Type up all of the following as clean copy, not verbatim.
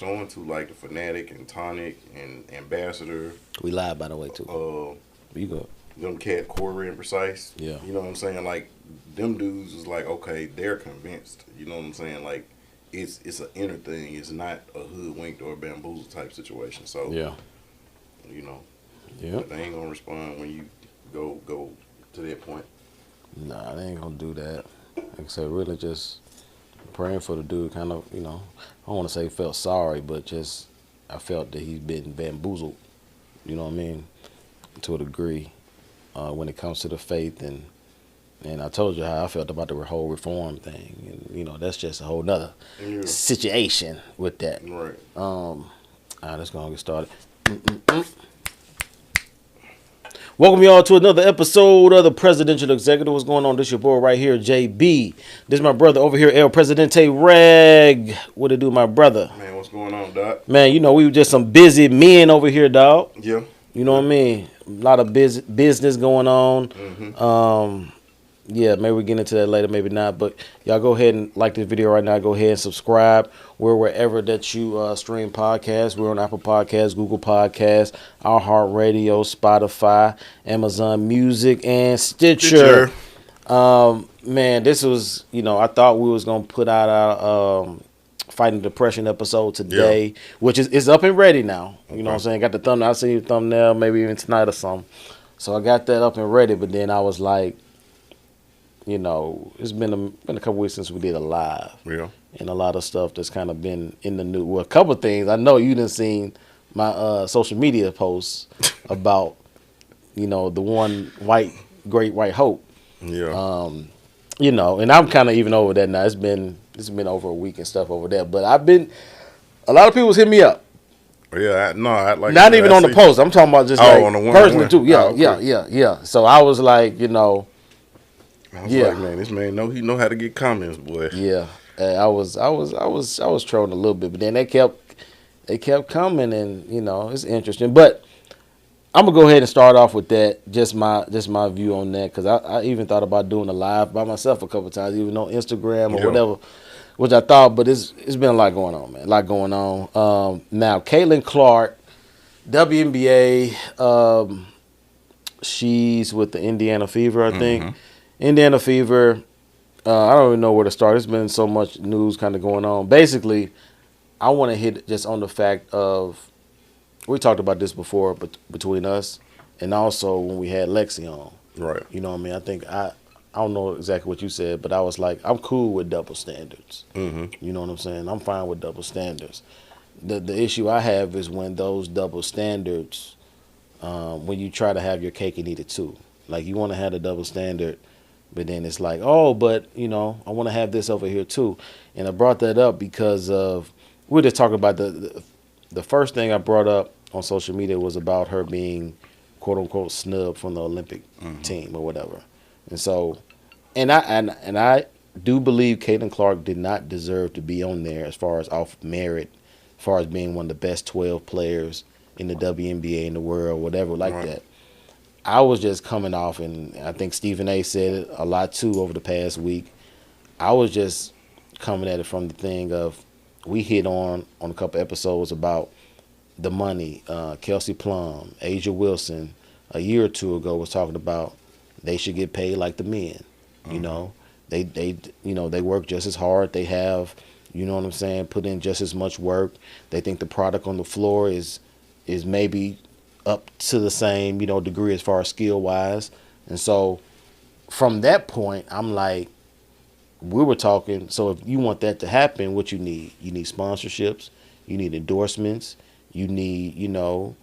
latched on to, like the Fanatic and Tonic and Ambassador. We live, by the way, too. You go. Them Cat Corey and Precise. Yeah. You know what I'm saying? Like, them dudes is like, okay, they're convinced. You know what I'm saying? Like, it's an inner thing. It's not a hoodwinked or a bamboozle type situation. So, Yeah. you know, Yeah. they ain't gonna respond when you go to that point. Nah, they ain't gonna do that. Like I said, really just praying for the dude. Kind of, you know, I don't want to say felt sorry, but just I felt that he's been bamboozled. You know what I mean? To a degree, when it comes to the faith, and I told you how I felt about the whole reform thing, and you know that's just a whole nother situation with that. Right. All right, let's go and get started. Welcome y'all to another episode of the Presidential Executive. What's going on? This your boy right here, JB. This is my brother over here, El Presidente Reg. What it do, my brother? Man, what's going on, Doc? Man, you know, we were just some busy men over here, dog. Yeah. You know what I mean? A lot of business going on. Mm-hmm. Yeah, maybe we'll get into that later, maybe not. But y'all go ahead and like this video right now. Go ahead and subscribe. We're wherever that you stream podcasts. We're on Apple Podcasts, Google Podcasts, iHeartRadio, Spotify, Amazon Music, and Stitcher. Man, this was, you know, I thought we was going to put out our Fighting Depression episode today, which is up and ready now. You know what I'm saying? Got the thumbnail. I seen the thumbnail maybe even tonight or something. So I got that up and ready, but then I was like, you know, it's been a couple weeks since we did a live. Yeah. And a lot of stuff that's kind of been in the news. Well, a couple of things. I know you done seen my social media posts about, you know, the one great white hope. Yeah. You know, and I'm kind of even over that now. It's been over a week and stuff over there. But a lot of people's hit me up. Yeah, like not even on the post. I'm talking about just like on the personally too. Yeah, okay. yeah. So I was like, you know, I was like, man, this man know how to get comments, boy. Yeah, I was trolling a little bit, but then they kept coming, and you know, it's interesting. But I'm gonna go ahead and start off with that. Just my view on that, because I even thought about doing a live by myself a couple of times, even on Instagram or whatever, which I thought. But it's been a lot going on, man. A lot going on. Now, Caitlin Clark, WNBA. She's with the Indiana Fever, I think. Mm-hmm. Indiana Fever. I don't even know where to start. There's been so much news kind of going on. Basically, I want to hit just on the fact of, we talked about this before, but between us, and also when we had Lexi on. Right. You know what I mean? I think I don't know exactly what you said, but I was like, I'm cool with double standards. Mm-hmm. You know what I'm saying? I'm fine with double standards. The issue I have is when those double standards, when you try to have your cake and eat it too. Like, you want to have a double standard, but then it's like, oh, but, you know, I want to have this over here too. And I brought that up because of, we were just talking about the first thing I brought up on social media was about her being, quote unquote, snubbed from the Olympic team or whatever. And so, and I do believe Caitlin Clark did not deserve to be on there as far as off merit, as far as being one of the best 12 players in the WNBA in the world, whatever like that. I was just coming off, and I think Stephen A. said it a lot too over the past week. I was just coming at it from the thing of, we hit on a couple episodes about the money. Kelsey Plum, Asia Wilson, a year or two ago was talking about they should get paid like the men. You know, they work just as hard. They have, you know what I'm saying, put in just as much work. They think the product on the floor is maybe up to the same, you know, degree as far as skill wise. And so from that point, I'm like, we were talking, so if you want that to happen, what you need sponsorships, you need endorsements, you need, you know,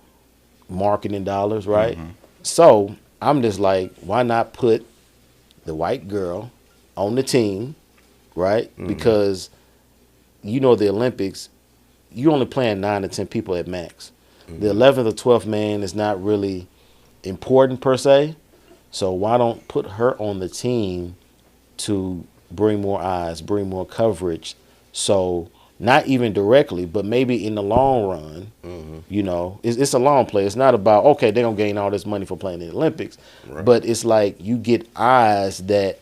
marketing dollars, right? So I'm just like, why not put the white girl on the team, right? Because, you know, the Olympics, you only playing 9 to 10 people at max. The 11th or 12th man is not really important per se. So why don't put her on the team to bring more eyes, bring more coverage? So not even directly, but maybe in the long run, you know, it's a long play. It's not about, okay, they're going to gain all this money for playing in the Olympics. Right. But it's like you get eyes that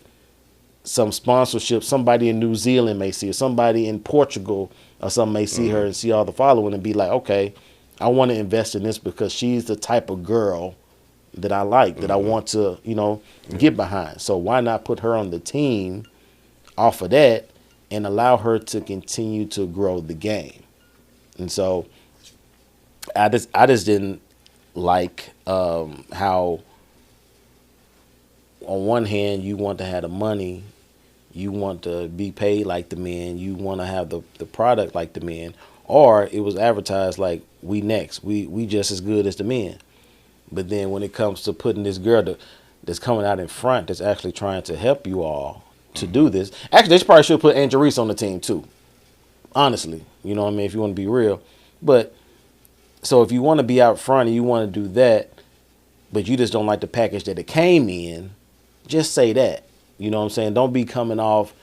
some sponsorship, somebody in New Zealand may see, or somebody in Portugal or some may see her and see all the following and be like, okay, I want to invest in this because she's the type of girl that I like, that I want to, get behind. So why not put her on the team off of that and allow her to continue to grow the game? And so I just didn't like how on one hand you want to have the money, you want to be paid like the men, you want to have the product like the men, or it was advertised like we next, we just as good as the men. But then when it comes to putting this girl that's coming out in front, that's actually trying to help you all to do this. Actually, they probably should put Angel Reese on the team too. Honestly, you know what I mean? If you want to be real. But so if you want to be out front and you want to do that, but you just don't like the package that it came in, just say that. You know what I'm saying? Don't be coming off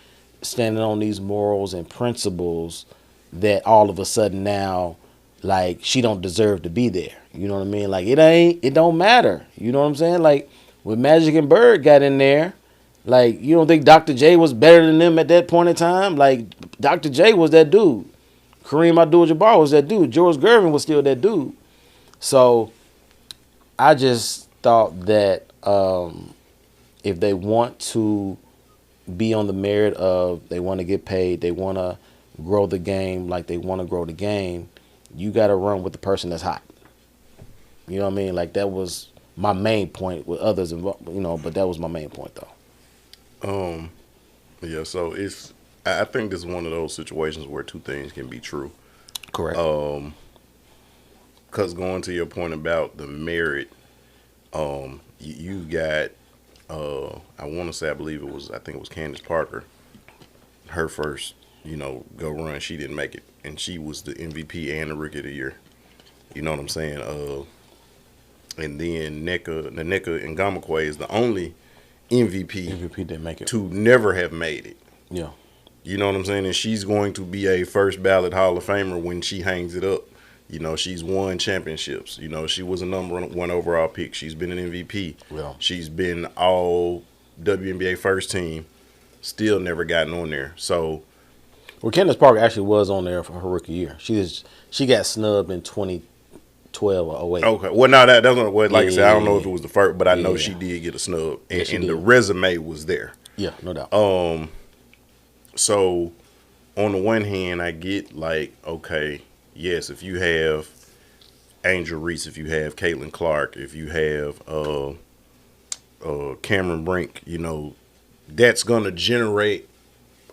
standing on these morals and principles that all of a sudden now, like, she don't deserve to be there. You know what I mean? Like, it don't matter. You know what I'm saying? Like, when Magic and Bird got in there, like, you don't think Dr. J was better than them at that point in time? Like, Dr. J was that dude. Kareem Abdul-Jabbar was that dude. George Gervin was still that dude. So I just thought that if they want to be on the merit of they want to get paid, they want to grow the game like they want to grow the game, you got to run with the person that's hot. You know what I mean? Like, that was my main point with others, but that was my main point, though. Yeah, so I think this is one of those situations where two things can be true. Correct. Because going to your point about the merit, you got, I want to say, I think it was Candace Parker, her first, go run, she didn't make it. And she was the MVP and the Rookie of the Year. You know what I'm saying? And then Nneka Ngamakwe is the only MVP didn't make it. to never have made it. Yeah. You know what I'm saying? And she's going to be a first ballot Hall of Famer when she hangs it up. She's won championships. She was a number one overall pick. She's been an MVP. Yeah. She's been all WNBA first team. Still never gotten on there. So, well, Candace Parker actually was on there for her rookie year. She got snubbed in 2012 or 08. Okay. Well, no, that's not what. Like I said, I don't know if Yeah. it was the first, but I know she did get a snub, and, she and the did. resume was there. Yeah, no doubt. So, on the one hand, I get like, okay, yes, if you have Angel Reese, if you have Caitlin Clark, if you have Cameron Brink, that's gonna generate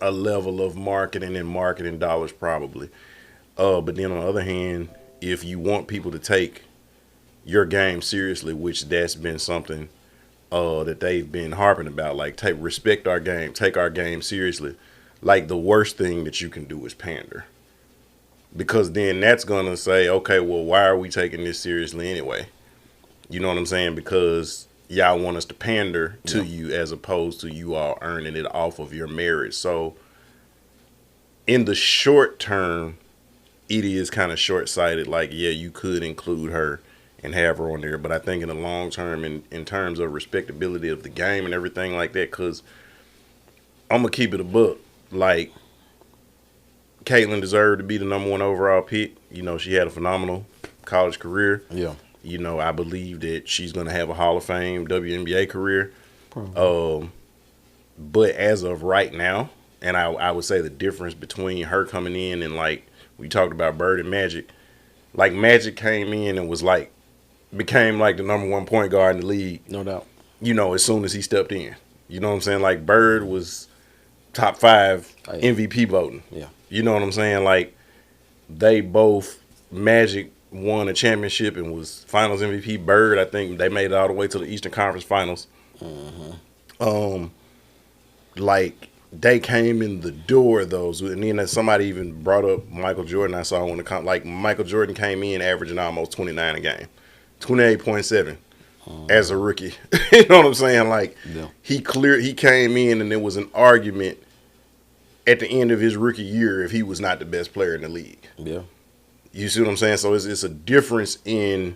a level of marketing dollars probably. But then on the other hand, if you want people to take your game seriously, which that's been something that they've been harping about, like respect our game, take our game seriously. Like, the worst thing that you can do is pander. Because then that's going to say, okay, well, why are we taking this seriously anyway? You know what I'm saying? Because y'all want us to pander to you as opposed to you all earning it off of your merit. So in the short term, it is kind of short-sighted. Like, yeah, you could include her and have her on there. But I think in the long term, in terms of respectability of the game and everything like that, because I'm going to keep it a buck. Like, Caitlin deserved to be the number one overall pick. She had a phenomenal college career. Yeah. I believe that she's going to have a Hall of Fame WNBA career. But as of right now, and I would say the difference between her coming in and, like, we talked about Bird and Magic, like, Magic came in and became like the number one point guard in the league. No doubt. As soon as he stepped in. You know what I'm saying? Like, Bird was top 5 MVP voting. Yeah. You know what I'm saying? Like, they both, Magic won a championship and was finals MVP. Bird, I think they made it all the way to the Eastern Conference Finals. Like, they came in the door, those. And then somebody even brought up Michael Jordan. I saw like, Michael Jordan came in averaging almost 29 a game. 28.7 as a rookie. You know what I'm saying? Like, he came in and there was an argument at the end of his rookie year if he was not the best player in the league. Yeah. You see what I'm saying? So it's a difference in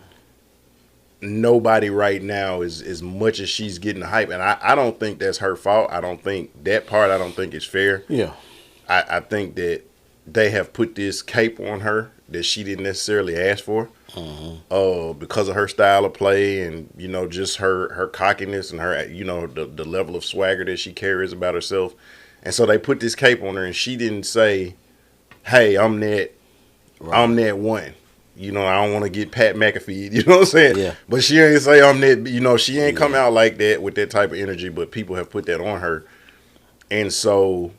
nobody right now is as much as she's getting the hype. And I don't think that's her fault. I don't think is fair. Yeah. I think that they have put this cape on her that she didn't necessarily ask for, because of her style of play and just her cockiness and her the level of swagger that she carries about herself, and so they put this cape on her and she didn't say, "Hey, I'm that, Right. I'm that one." I don't want to get Pat McAfee. You know what I'm saying? Yeah. But she ain't say I'm that. She ain't come out like that with that type of energy. But people have put that on her, and so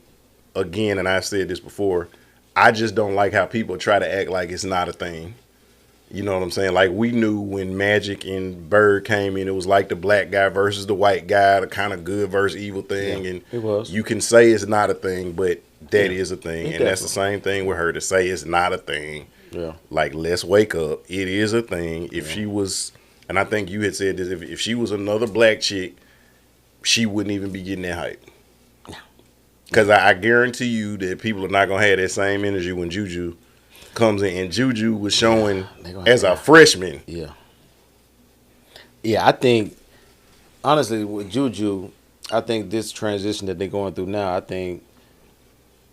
again, and I said this before, I just don't like how people try to act like it's not a thing. You know what I'm saying? Like we knew when Magic and Bird came in, it was like the black guy versus the white guy, the kind of good versus evil thing. Yeah, and it was. You can say it's not a thing, but that is a thing. It And that's the same thing with her, to say it's not a thing. Yeah. Like, let's wake up. It is a thing. If she was, and I think you had said this, if she was another black chick, she wouldn't even be getting that hype. Because I guarantee you that people are not going to have that same energy when Juju comes in. And Juju was showing as a freshman. Yeah. Yeah, I think, honestly, with Juju, I think this transition that they're going through now, I think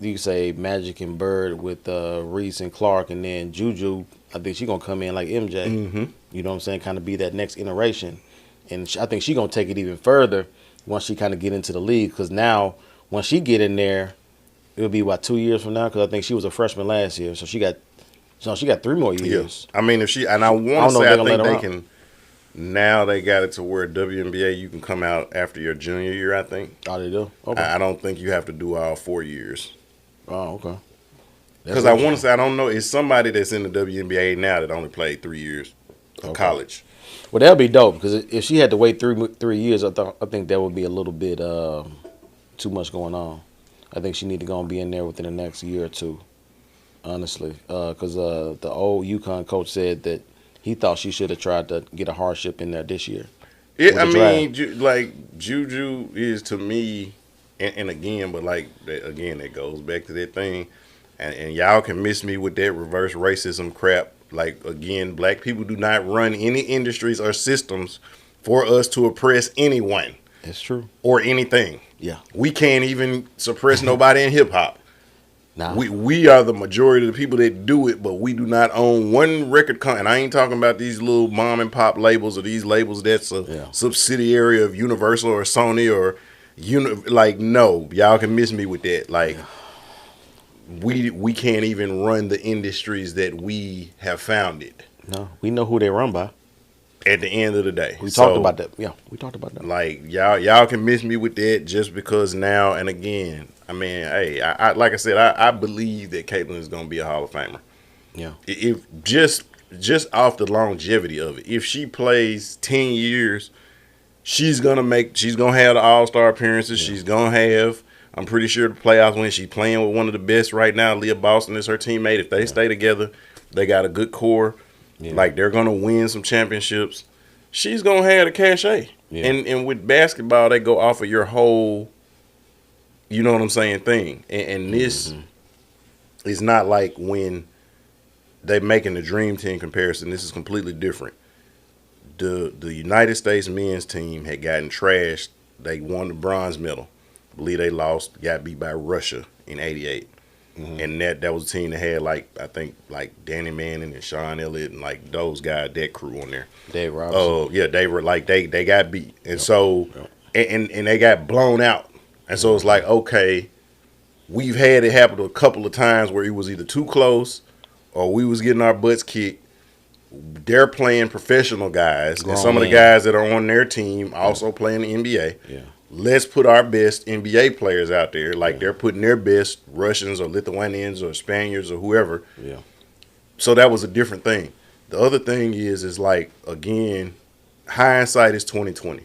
you say Magic and Bird with Reese and Clark, and then Juju, I think she's going to come in like MJ. Mm-hmm. You know what I'm saying? Kind of be that next iteration. And I think she's going to take it even further once she kind of get into the league. Because now, when she get in there, it'll be, 2 years from now? Because I think she was a freshman last year. So she got 3 more years. Yeah. I mean, if she, and I want to say, I think they can, now they got it to where WNBA, you can come out after your junior year, I think. Oh, they do? Okay. I don't think you have to do all 4 years. Oh, okay. Because I want to say, I don't know, it's somebody that's in the WNBA now that only played 3 years of college. Well, that'd be dope, because if she had to wait 3 years, I think that would be a little bit too much going on. I think she need to go and be in there within the next year or two, honestly. Because the old UConn coach said that he thought she should have tried to get a hardship in there this year. Yeah, I mean, Juju is, to me, and again, but that goes back to that thing. And y'all can miss me with that reverse racism crap. Like, again, black people do not run any industries or systems for us to oppress anyone. That's true. Or anything. Yeah. We can't even suppress nobody in hip hop. Nah. We are the majority of the people that do it, but we do not own one record and I ain't talking about these little mom and pop labels or these labels that's a subsidiary of Universal or Sony or no, y'all can miss me with that. Like, we can't even run the industries that we have founded. No, we know who they run by. At the end of the day, we talked about that. Yeah, we talked about that. Like, y'all can miss me with that just because now and again. I mean, hey, I like I said, I believe that Caitlyn is going to be a Hall of Famer. Yeah. If just off the longevity of it, if she plays 10 years, she's gonna have the All-Star appearances. Yeah. She's gonna have, I'm pretty sure, the playoffs when she's playing with one of the best right now. Leah Boston is her teammate. If they stay together, they got a good core. Yeah. Like, they're gonna win some championships. She's gonna have the cachet. Yeah. And with basketball, they go off of your whole, you know what I'm saying, thing. And this is not like when they making the Dream Team comparison. This is completely different. The United States men's team had gotten trashed. They won the bronze medal. I believe they lost, got beat by Russia in '88. Mm-hmm. And that was a team that had, I think Danny Manning and Sean Elliott and those guys, that crew on there. Dave Robinson. Oh, yeah, they were they got beat. And so and they got blown out. And so it's like, okay, we've had it happen a couple of times where it was either too close or we was getting our butts kicked. They're playing professional guys, and some of the guys that are on their team also playing the NBA. Yeah. Let's put our best NBA players out there, they're putting their best Russians or Lithuanians or Spaniards or whoever. Yeah. So that was a different thing. The other thing is again, hindsight is 20/20.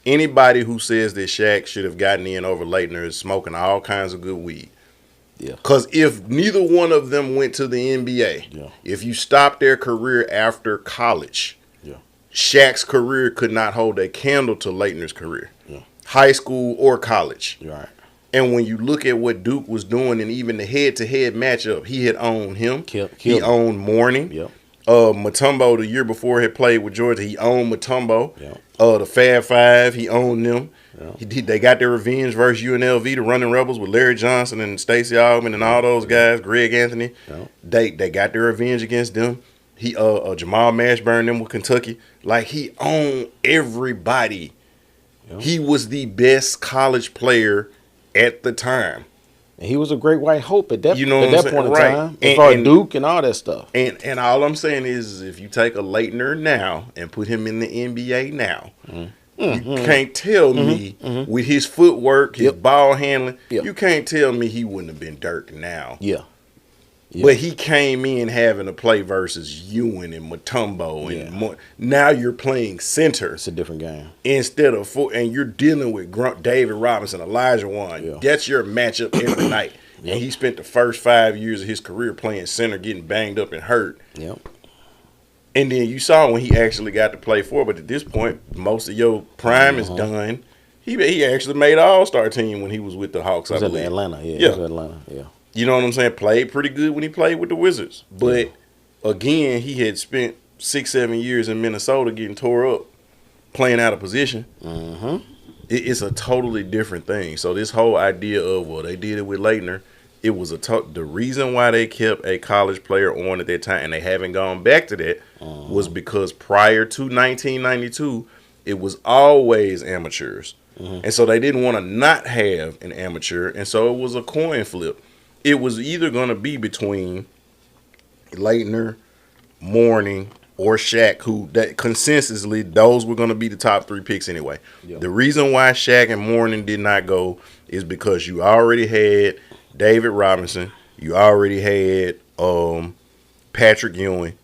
Anybody who says that Shaq should have gotten in over Leitner is smoking all kinds of good weed. Yeah. Because if neither one of them went to the NBA, if you stopped their career after college, Shaq's career could not hold a candle to Leitner's career, high school or college. Right. And when you look at what Duke was doing and even the head-to-head matchup, he had owned him. He owned Mourning. Yep. Mutombo the year before had played with Georgia. He owned Mutombo. Yep. The Fab Five, he owned them. Yeah. They got their revenge versus UNLV, the Running Rebels with Larry Johnson and Stacey Augman and all those guys, Greg Anthony. Yeah. They got their revenge against them. He Jamal Mashburn them with Kentucky. Like, he owned everybody. Yeah. He was the best college player at the time. And he was a great white hope at that, You know at what I'm that saying? point in Right. time. As far as Duke and all that stuff. And all I'm saying is, if you take a Leitner now and put him in the NBA now, you can't tell me with his footwork, his ball handling, you can't tell me he wouldn't have been Dirk now. Yeah. But he came in having to play versus Ewan and Mutombo and now you're playing center. It's a different game. Instead of and you're dealing with David Robinson, Elijah Wan. Yeah. That's your matchup every night. And he spent the first 5 years of his career playing center, getting banged up and hurt. Yep. And then you saw when he actually got to play for, but at this point, most of your prime is done. He actually made an All-Star team when he was with the Hawks, I believe. Atlanta, Yeah. He was in Atlanta, yeah. You know what I'm saying? Played pretty good when he played with the Wizards. But, again, he had spent 6-7 years in Minnesota getting tore up, playing out of position. Mm-hmm. It's a totally different thing. So this whole idea of, well, they did it with Leitner, it was the reason why they kept a college player on at that time, and they haven't gone back to that, was because prior to 1992, it was always amateurs. And so they didn't want to not have an amateur, and so it was a coin flip. It was either going to be between Leitner, Mourning, or Shaq, who that consensusly those were going to be the top 3 picks anyway. Yep. The reason why Shaq and Mourning did not go is because you already had David Robinson, you already had Patrick Ewing.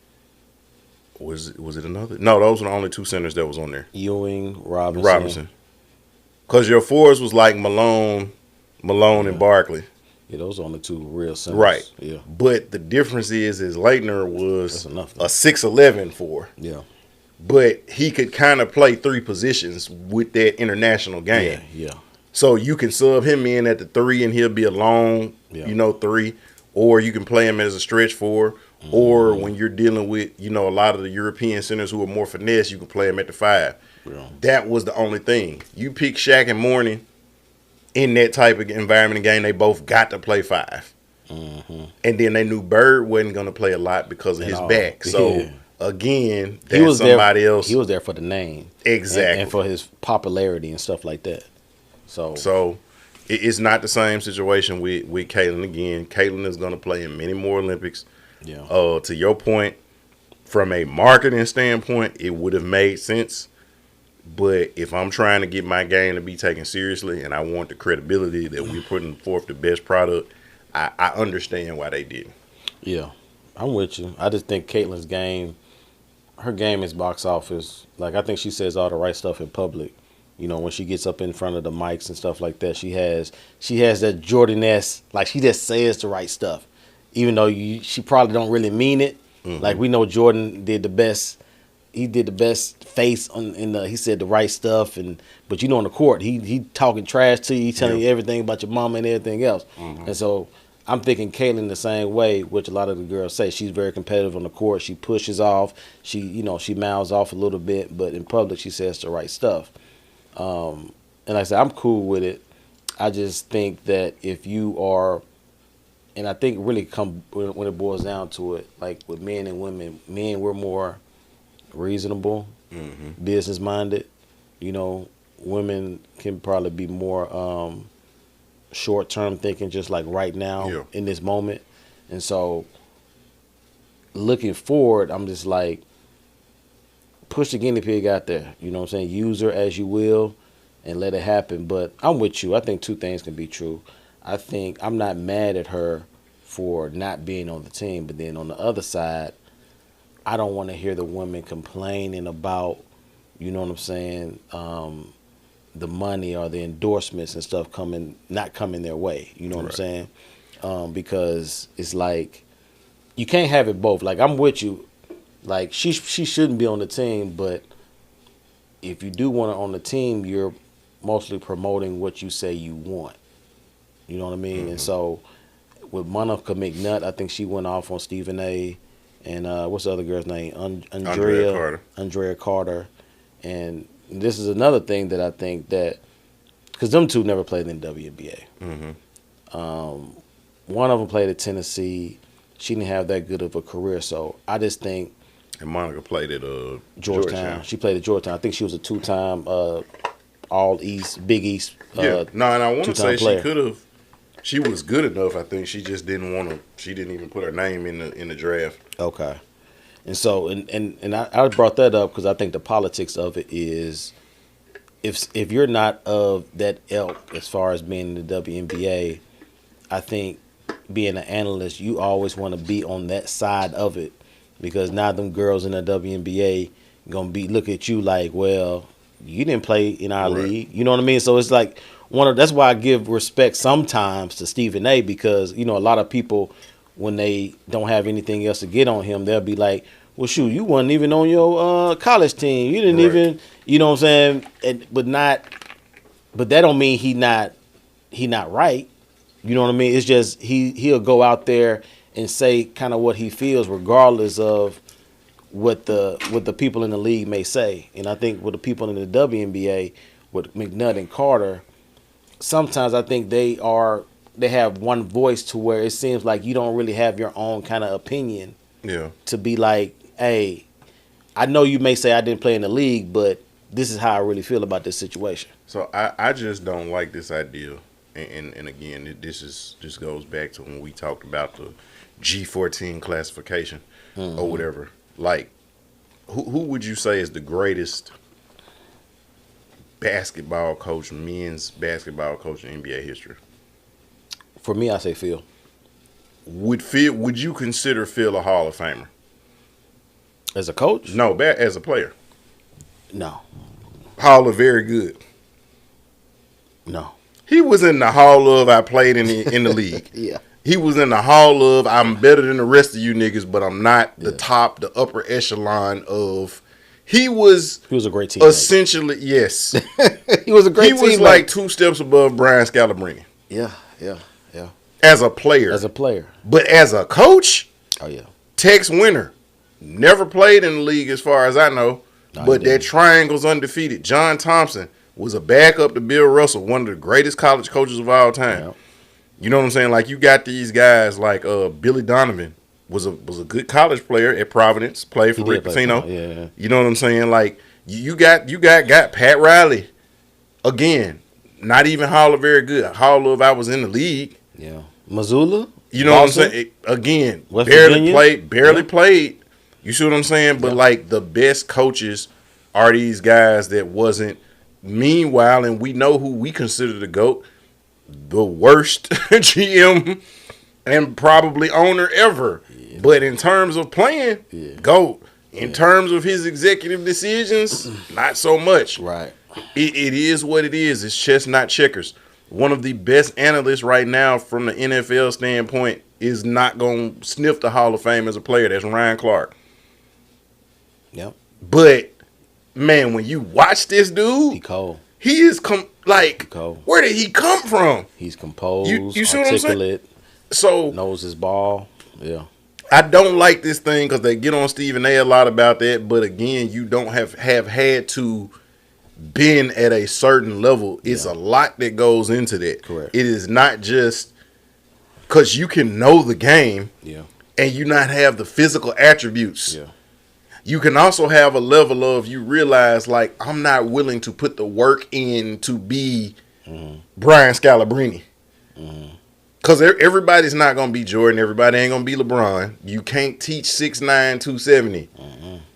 Was it another? No, those were the only 2 centers that was on there. Ewing, Robinson. Because your fours was like Malone, and Barkley. Yeah, those are only 2 real centers. Right. Yeah. But the difference is Leitner was a 6'11" 4. Yeah. But he could kind of play 3 positions with that international game. Yeah. So you can sub him in at the 3 and he'll be a long, 3. Or you can play him as a stretch 4. Or when you're dealing with, a lot of the European centers who are more finesse, you can play him at the 5. Yeah. That was the only thing. You pick Shaq and Mourning in that type of environment and game, they both got to play 5. And then they knew Bird wasn't going to play a lot because of his back. So, again, that's somebody else. He was there for the name. Exactly. And for his popularity and stuff like that. So it's not the same situation with Caitlin again. Caitlin is going to play in many more Olympics. Yeah. To your point, from a marketing standpoint, it would have made sense. But if I'm trying to get my game to be taken seriously and I want the credibility that we're putting forth the best product, I understand why they didn't. Yeah, I'm with you. I just think Caitlin's game, her game is box office. Like, I think she says all the right stuff in public. When she gets up in front of the mics and stuff like that, she has that Jordan-esque, like, she just says the right stuff. Even though she probably don't really mean it. Like, we know Jordan did the best. He did the best face he said the right stuff, but on the court, he talking trash to you, he telling you everything about your mama and everything else. And so I'm thinking Caitlin the same way, which a lot of the girls say. She's very competitive on the court. She pushes off. She she mouths off a little bit, but in public she says the right stuff. And like I said, I'm cool with it. I just think that if you are, and I think really when it boils down to it, like with men and women, men, we're more reasonable, business minded. Women can probably be more short term thinking, just like right now in this moment. And so looking forward, I'm just like, push the guinea pig out there. You know what I'm saying? Use her as you will and let it happen. But I'm with you. I think 2 things can be true. I think I'm not mad at her for not being on the team, but then on the other side, I don't want to hear the women complaining about, you know what I'm saying, the money or the endorsements and stuff not coming their way. You know what I'm saying? Because it's like, you can't have it both. Like, I'm with you. Like, she shouldn't be on the team, but if you do want her on the team, you're mostly promoting what you say you want. You know what I mean? And so with Monica McNutt, I think she went off on Stephen A. And what's the other girl's name? Andrea Carter. And this is another thing that I think that because them two never played in the WNBA. Mm-hmm. One of them played at Tennessee. She didn't have that good of a career, so I just think. And Monica played at Georgetown. She played at Georgetown. I think she was a two-time All East, Big East. Yeah. No, and I want to say player. she could have. She was good enough. I think she just didn't want to. She didn't even put her name in the draft. Okay. And so, and I brought that up because I think the politics of it is, if you're not of that ilk as far as being in the WNBA, I think being an analyst, you always want to be on that side of it, because now them girls in the WNBA gonna look at you like, well, you didn't play in our league. You know what I mean? So it's like that's why I give respect sometimes to Stephen A, because a lot of people, when they don't have anything else to get on him, they'll be like, well, shoot, you wasn't even on your college team. You didn't even, you know what I'm saying? But that don't mean he not right. You know what I mean? It's just he'll go out there and say kind of what he feels, regardless of what the people in the league may say. And I think with the people in the WNBA, with McNutt and Carter, sometimes I think they have one voice to where it seems like you don't really have your own kind of opinion. Yeah. To be like, hey, I know you may say I didn't play in the league, but this is how I really feel about this situation. So I just don't like this idea. And again, this just goes back to when we talked about the G14 classification or whatever. Like, who would you say is the greatest basketball coach, men's basketball coach in NBA history? For me, I say Phil. Would you consider Phil a Hall of Famer? As a coach? No, as a player. No. Hall of Very Good. No. He was in the Hall of I played in the league. Yeah. He was in the Hall of I'm better than the rest of you niggas, but I'm not the top, the upper echelon of. He was a great teammate. Essentially, yes. He was a great teammate. He was like 2 steps above Brian Scalabrine. Yeah. As a player. But as a coach, oh yeah. Tex Winter never played in the league as far as I know, but that triangle's undefeated. John Thompson was a backup to Bill Russell, one of the greatest college coaches of all time. Yeah. You know what I'm saying? Like, you got these guys like Billy Donovan was a good college player at Providence, played for Rick Pitino. Yeah. You know what I'm saying? Like, you got Pat Riley, again, not even Hall of Very Good. Hall of I was in the league. Yeah. Missoula? You know Boston? what I'm saying? Again, West barely Virginia? played. You see what I'm saying? But like, the best coaches are these guys that wasn't. Meanwhile, and we know who we consider the GOAT, the worst GM and probably owner ever. Yeah. But in terms of playing, GOAT. In terms of his executive decisions, not so much. Right. It is what it is. It's chess, not checkers. One of the best analysts right now from the NFL standpoint is not going to sniff the Hall of Fame as a player. That's Ryan Clark. Yep. But, man, when you watch this dude, he cold. He is cold. Where did he come from? He's composed, you see what I'm saying? So knows his ball. Yeah. I don't like this thing because they get on Stephen A. a lot about that. But again, you don't have had to been at a certain level. It's a lot that goes into that. Correct. It is not just because you can know the game and you not have the physical attributes. Yeah. You can also have a level of you realize, like, I'm not willing to put the work in to be Brian Scalabrine. Because everybody's not going to be Jordan. Everybody ain't going to be LeBron. You can't teach 6'9", 270.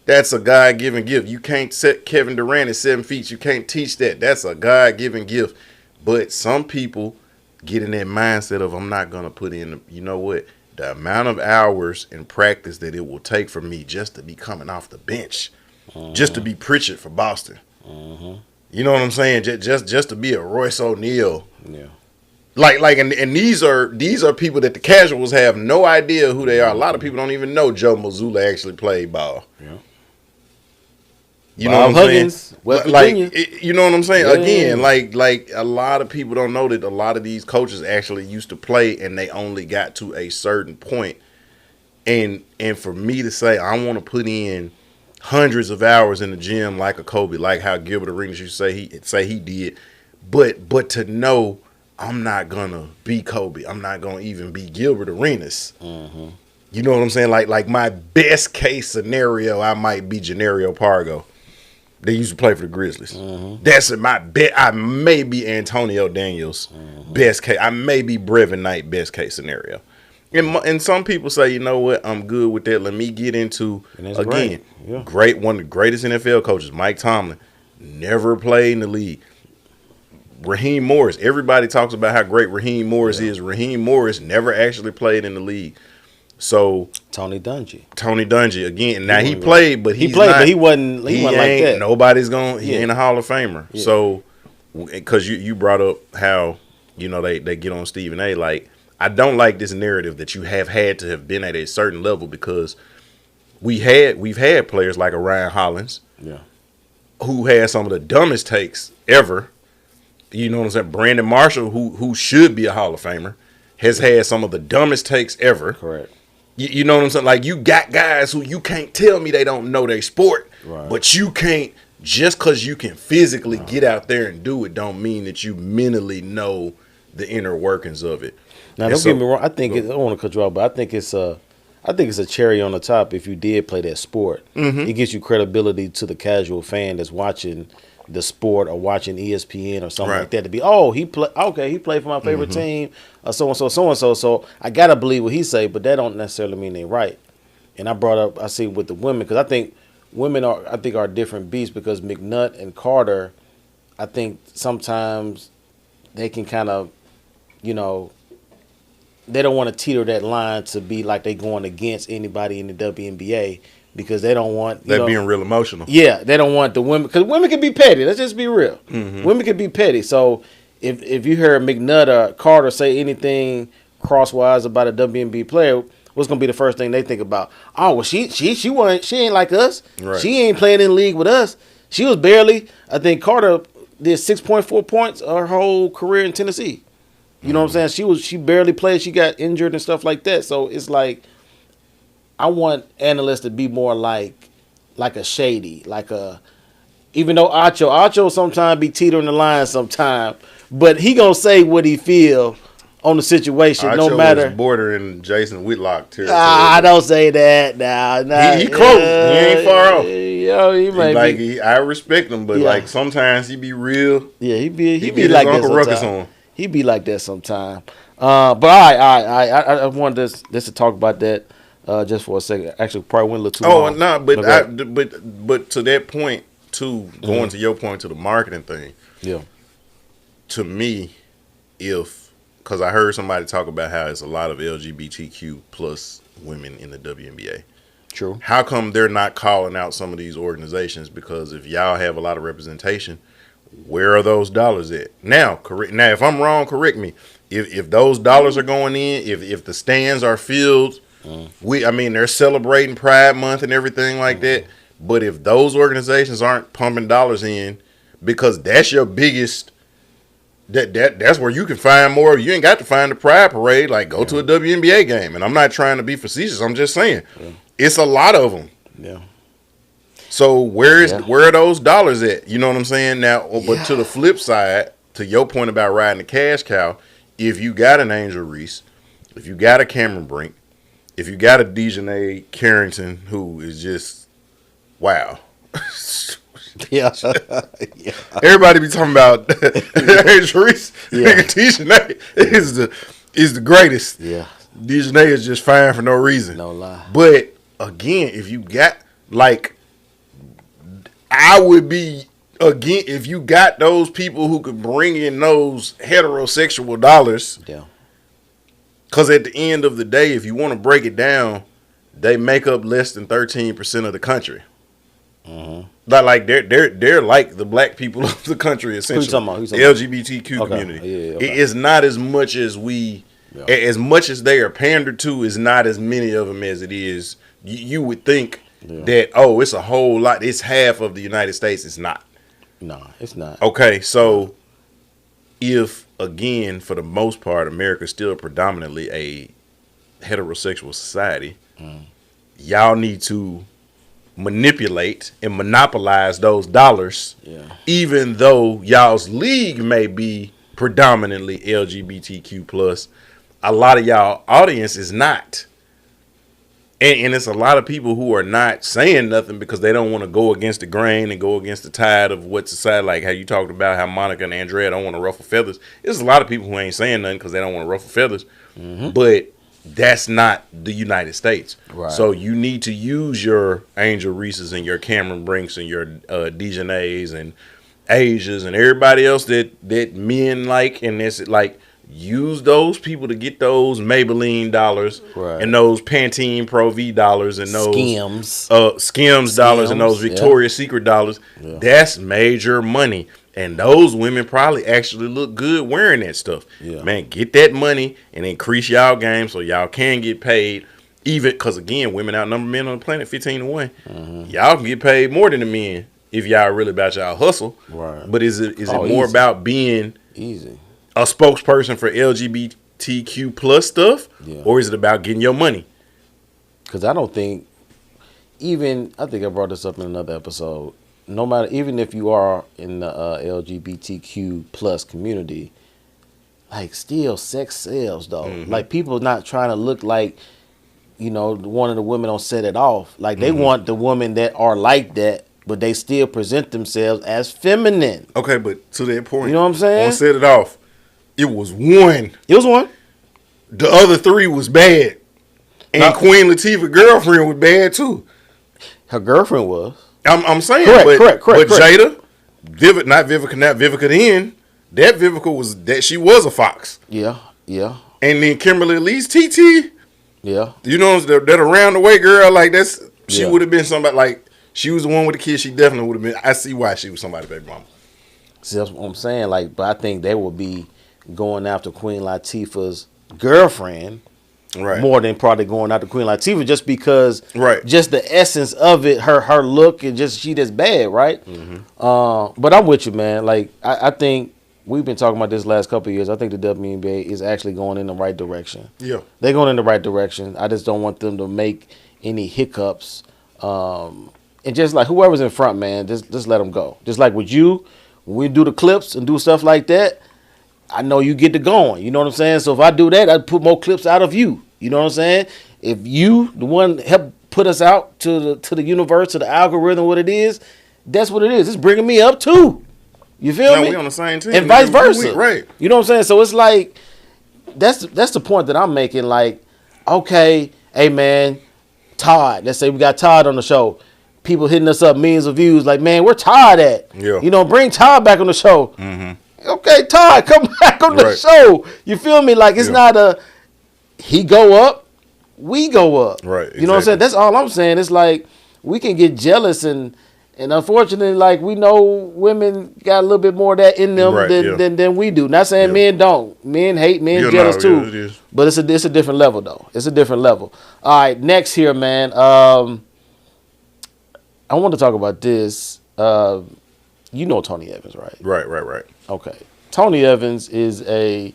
That's a God-given gift. You can't set Kevin Durant at 7 feet. You can't teach that. That's a God-given gift. But some people get in that mindset of, I'm not going to put in, you know what, the amount of hours in practice that it will take for me just to be coming off the bench, just to be Pritchard for Boston. You know what I'm saying? Just to be a Royce O'Neal. Yeah. Like, and these are people that the casuals have no idea who they are. A lot of people don't even know Joe Mazzulla actually played ball. Yeah. You know what I'm Huggins, saying? West Virginia. You know what I'm saying? Yeah. Again, like a lot of people don't know that a lot of these coaches actually used to play and they only got to a certain point. And for me to say I want to put in hundreds of hours in the gym like a Kobe, like how Gilbert Arenas used to say he did, But to know I'm not gonna be Kobe, I'm not gonna even be Gilbert Arenas. Mm-hmm. You know what I'm saying? Like my best case scenario, I might be Janario Pargo. They used to play for the Grizzlies. Mm-hmm. That's my bet. I may be Antonio Daniels best case. I may be Brevin Knight best case scenario. And some people say, you know what, I'm good with that. Let me get into again. Great, one of the greatest NFL coaches, Mike Tomlin, never played in the league. Raheem Morris. Everybody talks about how great Raheem Morris is. Raheem Morris never actually played in the league. So Tony Dungy again. Now he played, but he wasn't like that. Nobody's going. He ain't a Hall of Famer. Yeah. So because you brought up how they get on Stephen A. Like, I don't like this narrative that you have had to have been at a certain level, because we've had players like Orion Hollins, who had some of the dumbest takes ever. You know what I'm saying? Brandon Marshall, who should be a Hall of Famer, has had some of the dumbest takes ever. Correct. You know what I'm saying? Like, you got guys who you can't tell me they don't know their sport, but you can't, just because you can physically get out there and do it, don't mean that you mentally know the inner workings of it. Now, don't get me wrong. I don't want to cut you off, but I think it's a cherry on the top if you did play that sport. Mm-hmm. It gives you credibility to the casual fan that's watching the sport or watching ESPN or something like that, to be, he played for my favorite team, so and so. So I gotta believe what he say, but that don't necessarily mean they right. And I see with the women, because I think women are different beasts, because McNutt and Carter, I think sometimes they can kind of, they don't want to teeter that line to be like they going against anybody in the WNBA, because they don't want they're being real emotional. Yeah, they don't want the women, because women can be petty. Let's just be real. Mm-hmm. Women can be petty. So if you hear McNutt or Carter say anything crosswise about a WNBA player, what's gonna be the first thing they think about? Oh, well, she ain't like us. Right. She ain't playing in the league with us. She was barely. I think Carter did 6.4 points her whole career in Tennessee. You know what I'm saying? She barely played. She got injured and stuff like that. So it's like, I want analysts to be more like a Shady, even though Acho sometimes be teetering the line sometime, but he gonna say what he feel on the situation, Acho no matter. Was bordering Jason Whitlock territory. I don't say that now. He close. He ain't far off. He might be. I respect him, but sometimes he be real. Yeah, he be like that sometimes. He be like that sometimes. But I wanted this to talk about that. Just for a second, actually, probably went a little too long. Oh no, but to that point too, going to your point to the marketing thing. Yeah. To me, because I heard somebody talk about how it's a lot of LGBTQ plus women in the WNBA. True. How come they're not calling out some of these organizations? Because if y'all have a lot of representation, where are those dollars at? Now, if I'm wrong, correct me. If those dollars are going in, if the stands are filled. They're celebrating Pride Month and everything like that. But if those organizations aren't pumping dollars in, because that's your biggest, that's where you can find more. You ain't got to find the Pride Parade. Like, go to a WNBA game. And I'm not trying to be facetious. I'm just saying, it's a lot of them. Yeah. So where are those dollars at? You know what I'm saying? Now, but to the flip side, to your point about riding the cash cow, if you got an Angel Reese, if you got a Cameron Brink, if you got a Dejanay Carrington, who is just, wow. Yeah. Everybody be talking about Angel Reese. Dejanay is the greatest. Yeah. Dejanay is just fine for no reason. No lie. But, again, if you got, I would be, again, if you got those people who could bring in those heterosexual dollars. Yeah. Because at the end of the day, if you want to break it down, they make up less than 13% of the country. Mm-hmm. Like they're like the black people of the country, essentially. The LGBTQ community. Yeah, okay. It's not as much as as much as they are pandered to, is not as many of them as it is. You would think that, it's a whole lot. It's half of the United States. It's not. No, it's not. Okay, so if, again, for the most part, America is still predominantly a heterosexual society, y'all need to manipulate and monopolize those dollars. Yeah. Even though y'all's league may be predominantly LGBTQ plus, a lot of y'all audience is not. And it's a lot of people who are not saying nothing because they don't want to go against the grain and go against the tide of what society, like how you talked about how Monica and Andrea don't want to ruffle feathers. There's a lot of people who ain't saying nothing because they don't want to ruffle feathers. Mm-hmm. But that's not the United States. Right. So you need to use your Angel Reese's and your Cameron Brinks and your Dejanay's and Asias and everybody else that men like, and it's like, use those people to get those Maybelline dollars, right, and those Pantene Pro V dollars and those Skims dollars and those Victoria's Secret dollars. Yeah. That's major money. And those women probably actually look good wearing that stuff. Yeah. Man, get that money and increase y'all game so y'all can get paid. Even because, again, women outnumber men on the planet 15-1. Mm-hmm. Y'all can get paid more than the men if y'all really about y'all hustle. Right. But is it more about being easy a spokesperson for LGBTQ plus stuff, or is it about getting your money? Because I don't think, I think I brought this up in another episode, no matter, even if you are in the LGBTQ plus community, like, still sex sells, though. Mm-hmm. Like, people not trying to look like, one of the women on Set It Off. Like, they want the women that are like that, but they still present themselves as feminine. Okay, but to that point, you know what I'm saying? On Set It Off, it was one. It was one. The other three was bad. And Queen Latifah's girlfriend was bad, too. Her girlfriend was. I'm saying, correct. But Jada, Vivica then, that Vivica was, that she was a fox. Yeah. And then Kimberly Lee's TT. Yeah. You know, that around the way girl, like, she would have been somebody, like, she was the one with the kids, she definitely would have been. I see why she was somebody's baby mama. See, that's what I'm saying, like, but I think they would be going after Queen Latifah's girlfriend. Right. More than probably going out to Queen Latifah, just because, just the essence of it, her look, and just she just bad, right? Mm-hmm. But I'm with you, man. Like, I think we've been talking about this last couple of years. I think the WNBA is actually going in the right direction. Yeah, they're going in the right direction. I just don't want them to make any hiccups. And just like whoever's in front, man, just let them go. Just like with you, when we do the clips and do stuff like that, I know you get to going. You know what I'm saying? So if I do that, I'd put more clips out of you. You know what I'm saying? If you, the one, help put us out to the universe, to the algorithm, what it is, that's what it is. It's bringing me up too. You feel me? We on the same team. And vice versa. Right. You know what I'm saying? So it's like, that's the point that I'm making. Like, okay, hey man, Todd. Let's say we got Todd on the show. People hitting us up, millions of views. Like, man, where Todd at? Yeah. Bring Todd back on the show. Mm-hmm. Okay, Todd, come back on the show. You feel me? Like, it's not a he go up, we go up. Right. Exactly. You know what I'm saying? That's all I'm saying. It's like we can get jealous and unfortunately, like, we know women got a little bit more of that in them than we do. Not saying men don't. Men hate, men jealous too. But it's a different level though. It's a different level. All right, next here, man. I want to talk about this. You know Tony Evans, right? Right. Okay. Tony Evans is a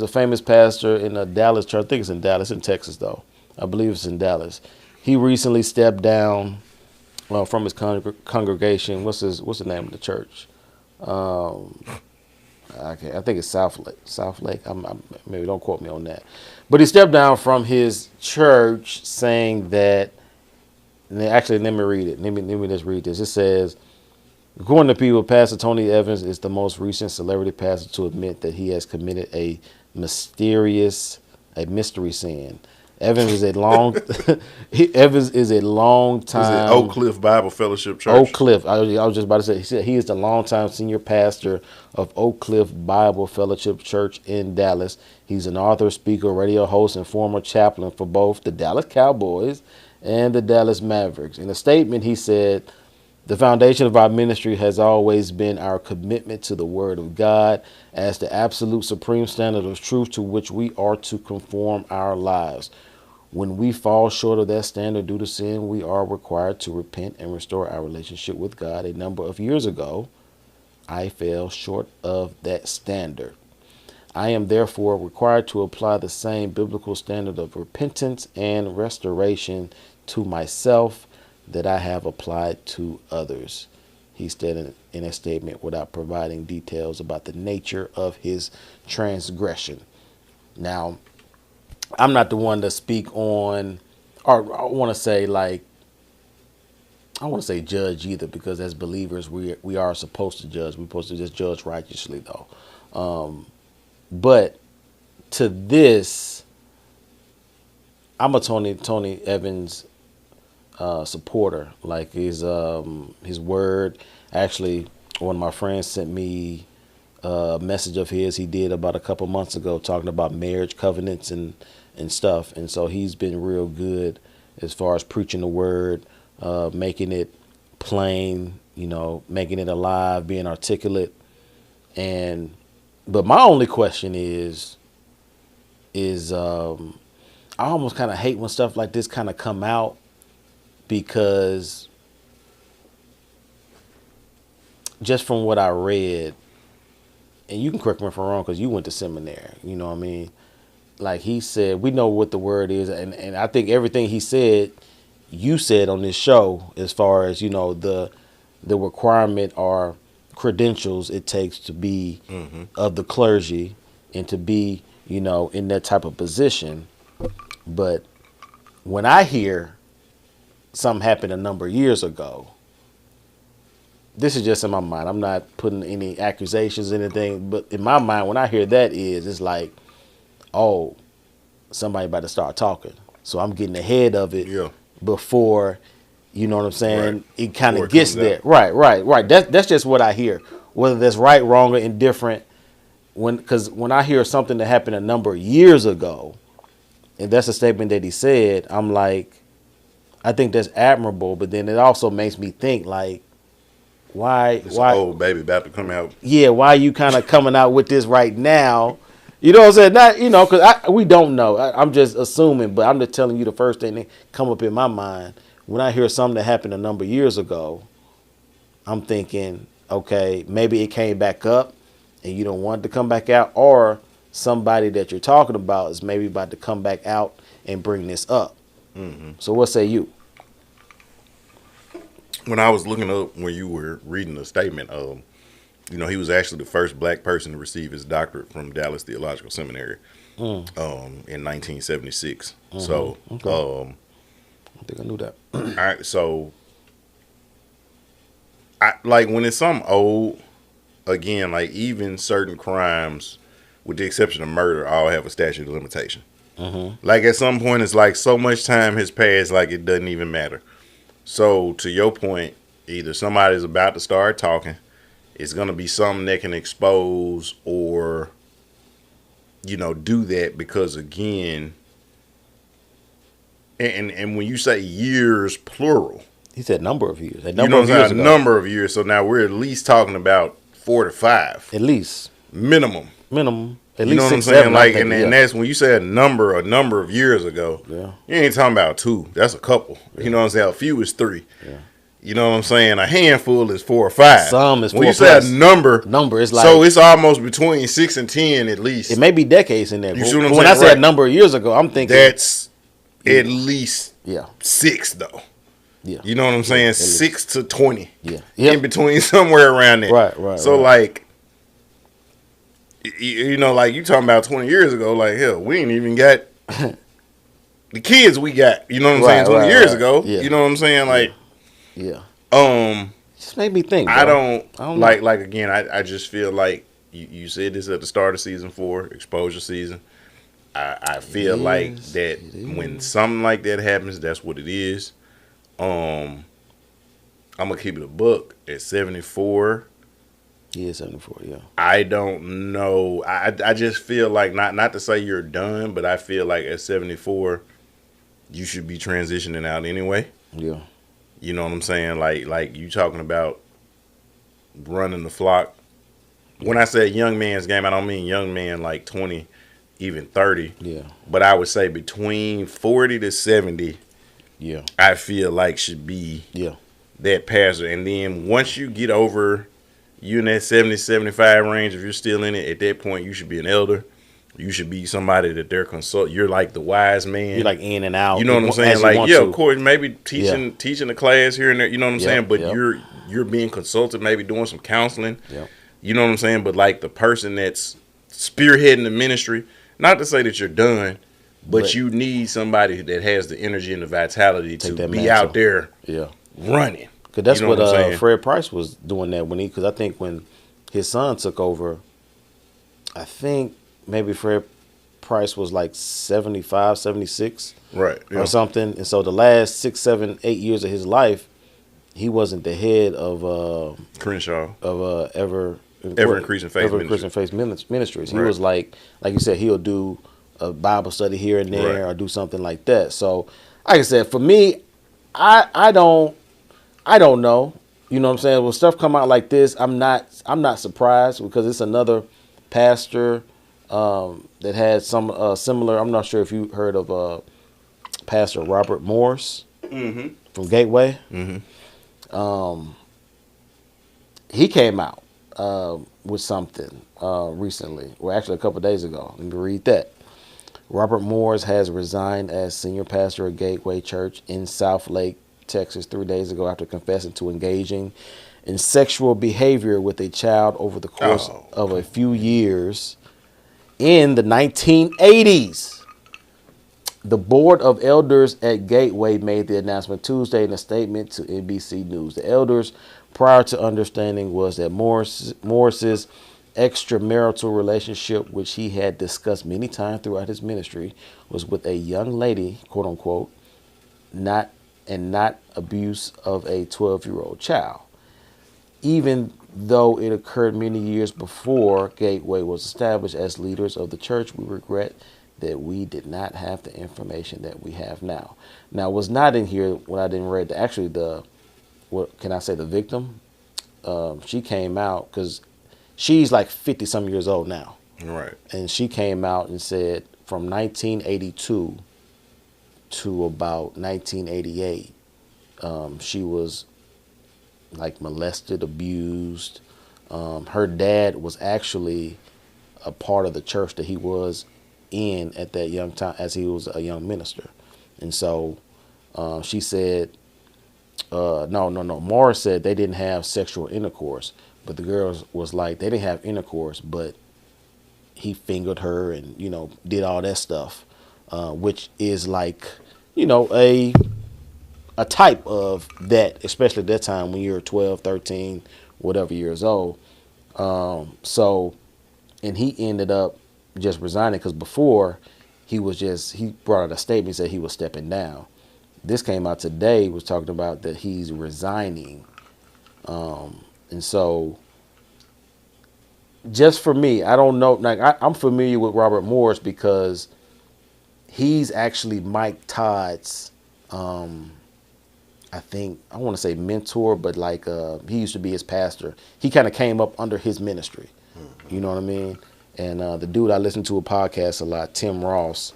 famous pastor in a Dallas church. I think it's in Dallas, in Texas, though. I believe it's in Dallas. He recently stepped down from his congregation. What's the name of the church? I think it's South Lake. Maybe don't quote me on that. But he stepped down from his church, saying that. Actually, let me read it. Let me just read this. It says, according to people, Pastor Tony Evans is the most recent celebrity pastor to admit that he has committed a mystery sin. Evans is a long time. Is it Oak Cliff Bible Fellowship Church? Oak Cliff. I was just about to say. He said he is the longtime senior pastor of Oak Cliff Bible Fellowship Church in Dallas. He's an author, speaker, radio host, and former chaplain for both the Dallas Cowboys and the Dallas Mavericks. In a statement, he said, "The foundation of our ministry has always been our commitment to the Word of God as the absolute supreme standard of truth to which we are to conform our lives. When we fall short of that standard due to sin, we are required to repent and restore our relationship with God. A number of years ago, I fell short of that standard. I am therefore required to apply the same biblical standard of repentance and restoration to myself, that I have applied to others, he said in a statement without providing details about the nature of his transgression. Now, I'm not the one to speak on, or I want to say like, I don't want to say judge either, because as believers we are supposed to judge. We're supposed to just judge righteously though. But to this, I'm a Tony Evans supporter. Like his word. Actually, one of my friends sent me a message of his he did about a couple months ago talking about marriage covenants and stuff. And so he's been real good as far as preaching the word, making it plain, making it alive, being articulate. But my only question is I almost kind of hate when stuff like this kind of come out, because just from what I read, and you can correct me if I'm wrong because you went to seminary, you know what I mean? Like he said, we know what the word is, and I think everything he said, you said on this show, as far as, the requirement or credentials it takes to be of the clergy and to be, in that type of position. But when I hear something happened a number of years ago, this is just in my mind. I'm not putting any accusations or anything, but in my mind, when I hear that it's like, oh, somebody about to start talking. So I'm getting ahead of it before, you know what I'm saying? Right. It kind of gets there. Right. That's just what I hear. Whether that's right, wrong, or indifferent. Because when I hear something that happened a number of years ago, and that's a statement that he said, I'm like, I think that's admirable. But then it also makes me think, like, why old baby about to come out? Yeah, why are you kind of coming out with this right now? You know what I'm saying? Not, because we don't know. I'm just assuming, but I'm just telling you the first thing that come up in my mind when I hear something that happened a number of years ago. I'm thinking, okay, maybe it came back up and you don't want it to come back out, or somebody that you're talking about is maybe about to come back out and bring this up. Mm-hmm. So what say you? When I was looking up, when you were reading the statement, he was actually the first black person to receive his doctorate from Dallas Theological Seminary in 1976. Mm-hmm. So, okay. I think I knew that. All right, so I like when it's something old. Again, like even certain crimes, with the exception of murder, all have a statute of limitation. Mm-hmm. Like at some point, it's like so much time has passed, like it doesn't even matter. So to your point, either somebody's about to start talking, it's going to be something that can expose or, do that, because again, and when you say years, plural. He said number of years. A number of years. So now we're at least talking about 4 to 5. At least. Minimum. At least 6, 7. You know what I'm saying? Like, and that's when you say a number of years ago. Yeah. You ain't talking about 2. That's a couple. Yeah. You know what I'm saying? A few is 3. Yeah. You know what I'm saying? A handful is 4 or 5. Some is 4 when you plus. say a number is like, so it's almost between 6 and 10 at least. It may be decades in there. You see what I'm saying? When I say a number of years ago, I'm thinking that's at least 6 though. Yeah. You know what I'm saying? 6 to 20. Yeah. In between, somewhere around there. Right. So like, like you talking about 20 years ago, like hell, we ain't even got the kids we got. You know what I'm saying? 20 years ago. Yeah. You know what I'm saying? Like, yeah. Just made me think. I don't like again. I just feel like you said this at the start of season 4, exposure season. I feel like that when something like that happens, that's what it is. I'm gonna keep it a buck at 74. Yeah, 74. Yeah. I don't know. I just feel like not to say you're done, but I feel like at 74, you should be transitioning out anyway. Yeah. You know what I'm saying? Like you talking about running the flock. When I say young man's game, I don't mean young man like 20, even 30. Yeah. But I would say between 40 to 70. Yeah. I feel like should be that passer. And then once you get over, you in that 70, 75 range, if you're still in it, at that point you should be an elder. You should be somebody that they're consult. You're like the wise man. You're like in and out. You know what I'm saying? as you Like, want yeah, to. of course, maybe teaching the class here and there. You know what I'm saying? But Yep. you're being consulted, maybe doing some counseling. Yep. You know what I'm saying? But like the person that's spearheading the ministry, not to say that you're done, but you need somebody that has the energy and the vitality to be mantle out there running. Because that's You know what I'm saying? Fred Price was doing that because I think when his son took over, I think maybe Fred Price was like 75, 76 Right. or something. And so the last 6, 7, 8 years of his life, he wasn't the head of Crenshaw. of Ever Increasing Faith Ministries. He Right. was like you said, he'll do a Bible study here and there Right. or do something like that. So, like I said, for me, I don't know. You know what I'm saying? When stuff come out like this, I'm not surprised because it's another pastor that had some similar. I'm not sure if you heard of Pastor Robert Morris from Gateway. He came out with something recently, well, actually a couple of days ago. Let me read that. Robert Morris has resigned as senior pastor at Gateway Church in South Lake, Texas, 3 days ago after confessing to engaging in sexual behavior with a child over the course of a few years in the 1980s. The board of elders at Gateway made the announcement Tuesday in a statement to NBC News. The elders' prior to understanding was that Morris's extramarital relationship, which he had discussed many times throughout his ministry, was with a young lady, quote unquote, not abuse of a 12-year-old child. Even though it occurred many years before Gateway was established, as leaders of the church, we regret that we did not have the information that we have now. Now, what's not in here, what I didn't read, actually the victim, she came out because she's like 50 some years old now. Right. And she came out and said from 1982 to about 1988, she was like molested, abused. Her dad was actually a part of the church that he was in at that young time as he was a young minister. And so she said, no. Morris said they didn't have sexual intercourse, but the girls was like, they didn't have intercourse, but he fingered her and, did all that stuff, which is like, a type of that, especially at that time when you're 12, 13, whatever years old. And he ended up just resigning because before he brought out a statement, he said he was stepping down. This came out today, was talking about that he's resigning. And so just for me, I don't know, like I'm familiar with Robert Morris because he's actually Mike Todd's, I think, I want to say mentor, but like he used to be his pastor. He kind of came up under his ministry. You know what I mean? And the dude I listen to a podcast a lot, Tim Ross,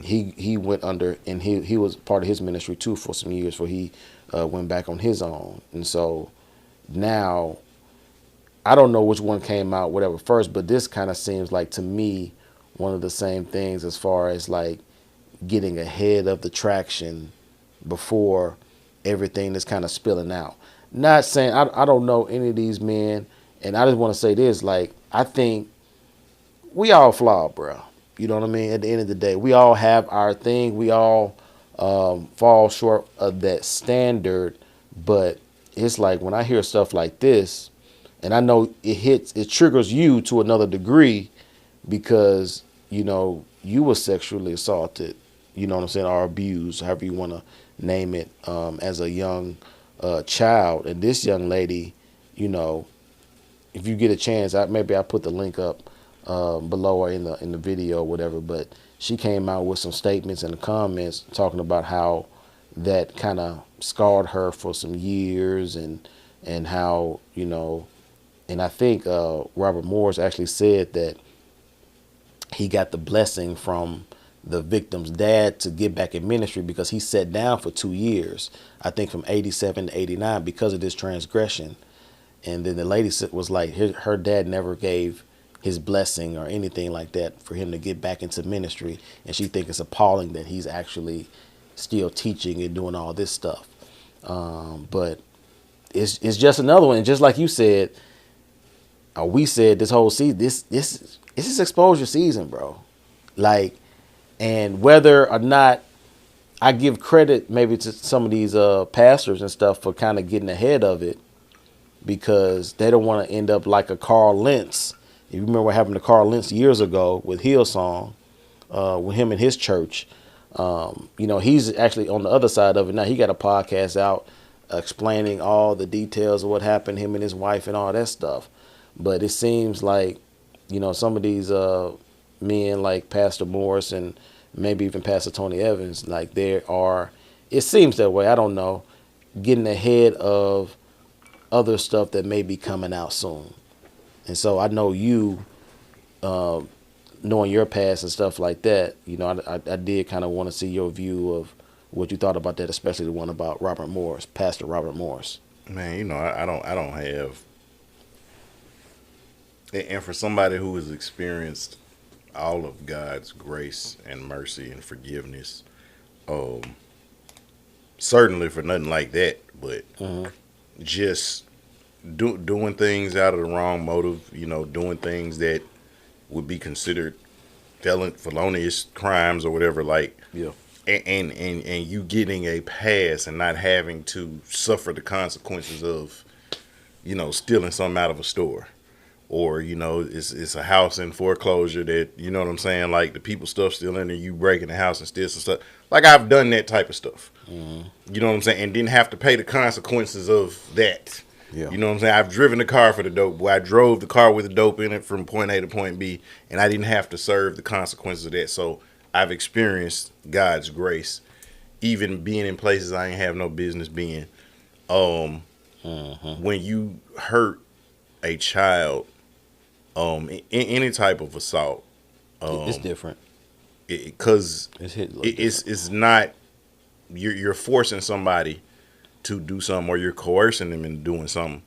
he went under, and he was part of his ministry too for some years before he went back on his own. And so now, I don't know which one came out, whatever, first, but this kind of seems like to me one of the same things as far as like getting ahead of the traction before everything is kind of spilling out. Not saying, I don't know any of these men, and I just want to say this, like, I think we all flawed, bro. You know what I mean? At the end of the day, we all have our thing. We all fall short of that standard. But it's like when I hear stuff like this, and I know it triggers you to another degree because, you were sexually assaulted, you know what I'm saying, or abused, however you want to name it, as a young child. And this young lady, if you get a chance, maybe I put the link up below or in the video or whatever, but she came out with some statements in the comments talking about how that kind of scarred her for some years and how, and I think Robert Morris actually said that he got the blessing from the victim's dad to get back in ministry because he sat down for 2 years, I think from 87 to 89 because of this transgression. And then the lady was like, her dad never gave his blessing or anything like that for him to get back into ministry, and she think it's appalling that he's actually still teaching and doing all this stuff. But it's just another one. And just like you said, we said this whole season, this is exposure season, bro. Like, and whether or not I give credit maybe to some of these pastors and stuff for kind of getting ahead of it, because they don't want to end up like a Carl Lentz. If you remember what happened to Carl Lentz years ago with Hillsong, with him and his church. He's actually on the other side of it now. He got a podcast out explaining all the details of what happened, him and his wife and all that stuff. But it seems like, some of these men like Pastor Morris and maybe even Pastor Tony Evans, like it seems that way, I don't know, getting ahead of other stuff that may be coming out soon. And so I know you, knowing your past and stuff like that, I did kind of want to see your view of what you thought about that, especially the one about Robert Morris, Pastor Robert Morris. Man, I don't have, and for somebody who has experienced all of God's grace and mercy and forgiveness, certainly for nothing like that, but just doing things out of the wrong motive, doing things that would be considered felonious crimes or whatever, like, Yeah. and you getting a pass and not having to suffer the consequences of, stealing something out of a store, or it's a house in foreclosure that, you know what I'm saying, like the people stuff still in there, you breaking the house and steal some stuff. Like, I've done that type of stuff. You know what I'm saying, and didn't have to pay the consequences of that. Yeah. You know what I'm saying? I've driven the car for the dope. Well, I drove the car with the dope in it from point A to point B, and I didn't have to serve the consequences of that. So I've experienced God's grace, even being in places I ain't have no business being. When you hurt a child, in any type of assault, It's different. Because It's it's not, you're forcing somebody to do something, or you're coercing them into doing something.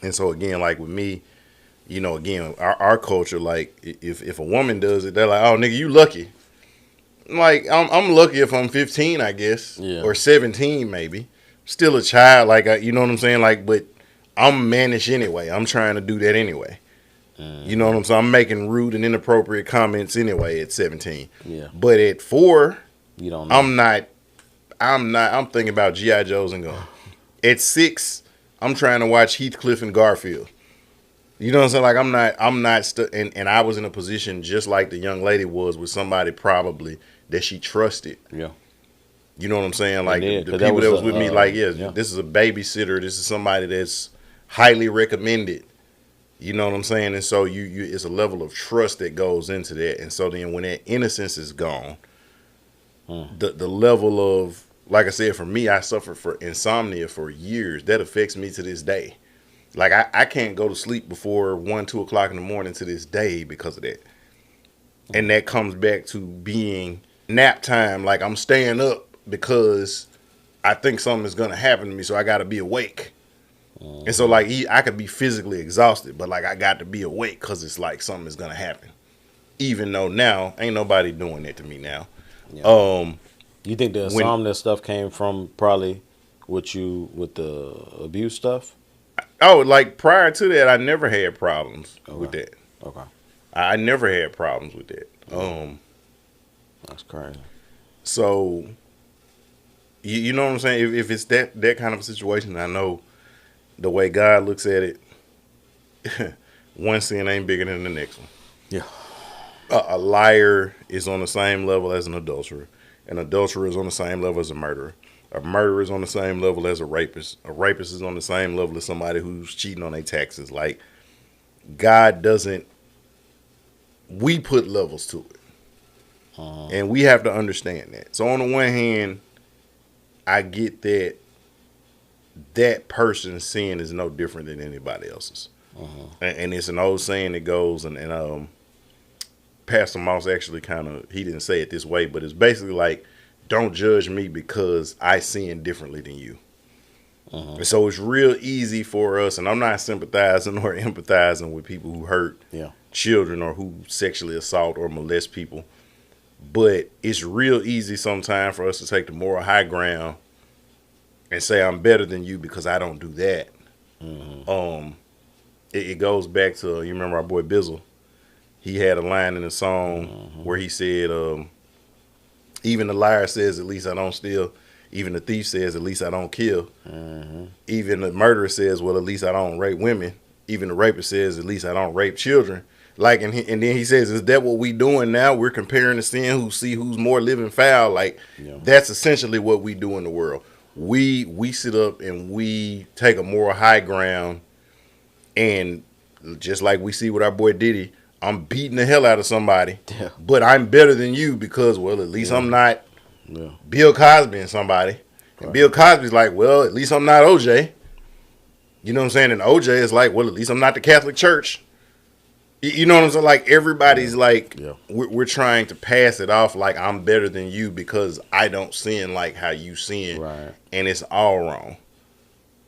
And so again, like with me, again, our culture, like if a woman does it, they're like, oh nigga, you lucky. Like, I'm lucky if I'm 15, I guess, or 17 maybe. Still a child, like, you know what I'm saying? Like, but I'm mannish anyway. I'm trying to do that anyway. You know what I'm saying? I'm making rude and inappropriate comments anyway at 17. Yeah. But at 4, You don't know. I'm thinking about G.I. Joes and going. At 6, I'm trying to watch Heathcliff and Garfield. You know what I'm saying? Like, I'm not and I was in a position just like the young lady was, with somebody probably that she trusted. Yeah. You know what I'm saying? Like, the people that that was was with me, like, this is a babysitter. This is somebody that's highly recommended. You know what I'm saying? And so it's a level of trust that goes into that. And so then when that innocence is gone, the level of, like I said, for me, I suffered for insomnia for years. That affects me to this day. Like, I can't go to sleep before 1, 2 o'clock in the morning to this day because of that. And that comes back to being nap time. Like, I'm staying up because I think something is going to happen to me, so I got to be awake. And so, like, I could be physically exhausted, but, like, I got to be awake because it's like something is going to happen. Even though now, ain't nobody doing that to me now. Yeah. You think the insomnia stuff came from probably with the abuse stuff? Oh, like, prior to that, I never had problems with that. Okay. I never had problems with that. That's crazy. So, you know what I'm saying? If it's that kind of a situation, I know the way God looks at it, one sin ain't bigger than the next one. Yeah. A liar is on the same level as an adulterer. An adulterer is on the same level as a murderer. A murderer is on the same level as a rapist. A rapist is on the same level as somebody who's cheating on their taxes. Like, God doesn't, we put levels to it. And we have to understand that. So on the one hand, I get that person's sin is no different than anybody else's. And it's an old saying that goes, and Pastor Moss actually he didn't say it this way, but it's basically like, don't judge me because I sin differently than you. And so it's real easy for us, and I'm not sympathizing or empathizing with people who hurt Yeah. children or who sexually assault or molest people. But it's real easy sometimes for us to take the moral high ground and say I'm better than you because I don't do that. It goes back to, you remember our boy Bizzle. He had a line in the song where he said, even the liar says, at least I don't steal. Even the thief says, at least I don't kill. Even the murderer says, well, at least I don't rape women. Even the rapist says, at least I don't rape children. Like, and then he says, is that what we doing now? We're comparing the sin, who see who's more living foul. Like, that's essentially what we do in the world. We sit up and we take a moral high ground, and just like we see with our boy Diddy, I'm beating the hell out of somebody, but I'm better than you because, well, at least I'm not Bill Cosby and somebody. And Bill Cosby's like, well, at least I'm not OJ. You know what I'm saying? And OJ is like, well, at least I'm not the Catholic Church. You know what I'm saying? Like, everybody's like, we're trying to pass it off like I'm better than you because I don't sin like how you sin. Right. And it's all wrong.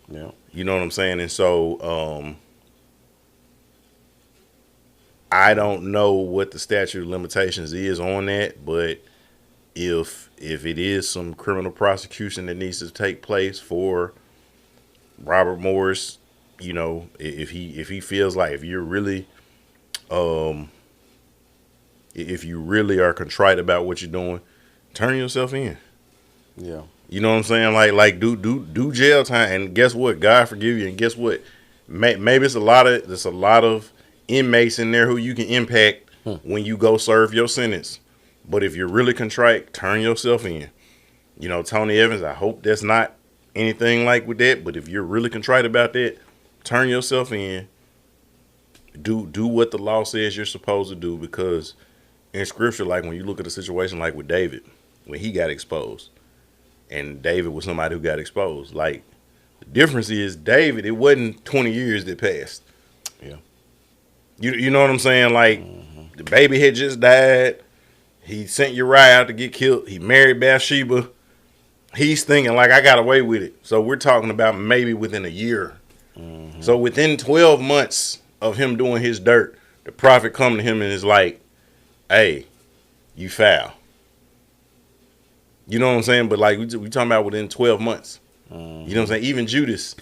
Yeah. You know what I'm saying? And so I don't know what the statute of limitations is on that, but if it is some criminal prosecution that needs to take place for Robert Morris, you know, if he feels like, if you really are contrite about what you're doing, turn yourself in. Yeah. You know what I'm saying? Like do jail time, and guess what? God forgive you, and guess what? Maybe there's a lot of inmates in there who you can impact when you go serve your sentence. But if you're really contrite, turn yourself in. You know, Tony Evans, I hope that's not anything like with that. But if you're really contrite about that, turn yourself in. Do what the law says you're supposed to do, because in scripture, like when you look at a situation like with David, when he got exposed, and David was somebody who got exposed, like the difference is David, it wasn't 20 years that passed. Yeah. You know what I'm saying? Like the baby had just died. He sent Uriah out to get killed. He married Bathsheba. He's thinking like, I got away with it. So we're talking about maybe within a year. So within 12 months of him doing his dirt, the prophet come to him and is like, hey, you foul. You know what I'm saying? But like we talking about within 12 months. You know what I'm saying? Even Judas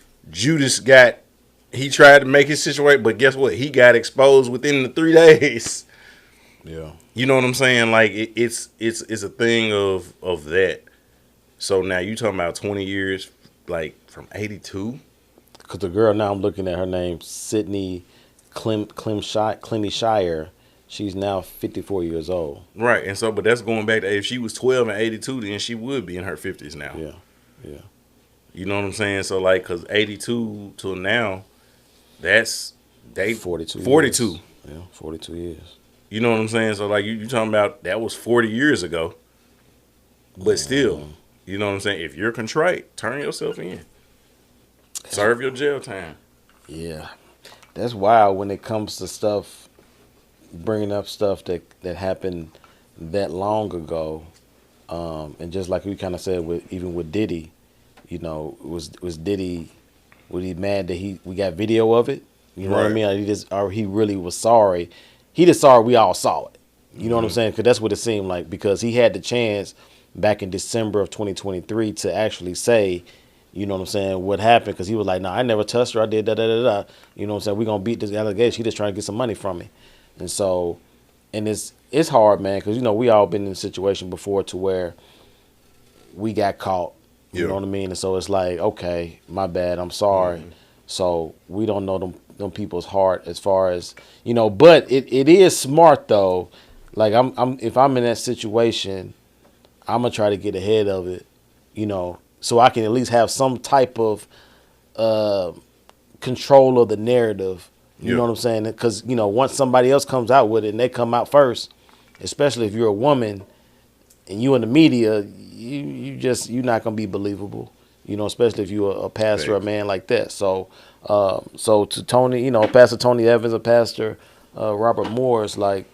he tried to make his situation, but guess what? He got exposed within the 3 days. Yeah. You know what I'm saying? Like it's a thing of that. So now you talking about 20 years, like from 82? Because the girl now I'm looking at, her name Sydney Clemmy Shire. She's now 54 years old. Right, and so, but that's going back to, if she was 12 and 82, then she would be in her 50s now. Yeah, yeah. You know what I'm saying? So, like, because 82 till now, that's 42. 42 years. Yeah, 42 years. You know what I'm saying? So, like, you talking about, that was 40 years ago. But still, you know what I'm saying? If you're contrite, turn yourself in. Serve your jail time. Yeah. That's wild when it comes to stuff, bringing up stuff that happened that long ago. And just like we kind of said, even with Diddy, you know, was Diddy, was he mad that we got video of it? You know what I mean? Or he really was sorry. He just sorry we all saw it. You know what I'm saying? Because that's what it seemed like, because he had the chance back in December of 2023 to actually say, you know what I'm saying, what happened, because he was like, nah, I never touched her, I did da-da-da-da. You know what I'm saying? We're going to beat this allegation. He just trying to get some money from me. And so, and it's hard, man, because, you know, we all been in a situation before to where we got caught. You know what I mean? And so it's like, okay, my bad, I'm sorry. So we don't know them people's heart as far as, you know, but it is smart, though. Like, if I'm in that situation, I'm going to try to get ahead of it, you know, so I can at least have some type of control of the narrative. You know what I'm saying? Because, you know, once somebody else comes out with it and they come out first, especially if you're a woman and you in the media, you're not going to be believable. You know, especially if you're a pastor or a man like that. So to Tony, you know, Pastor Tony Evans or Pastor Robert Morris, like,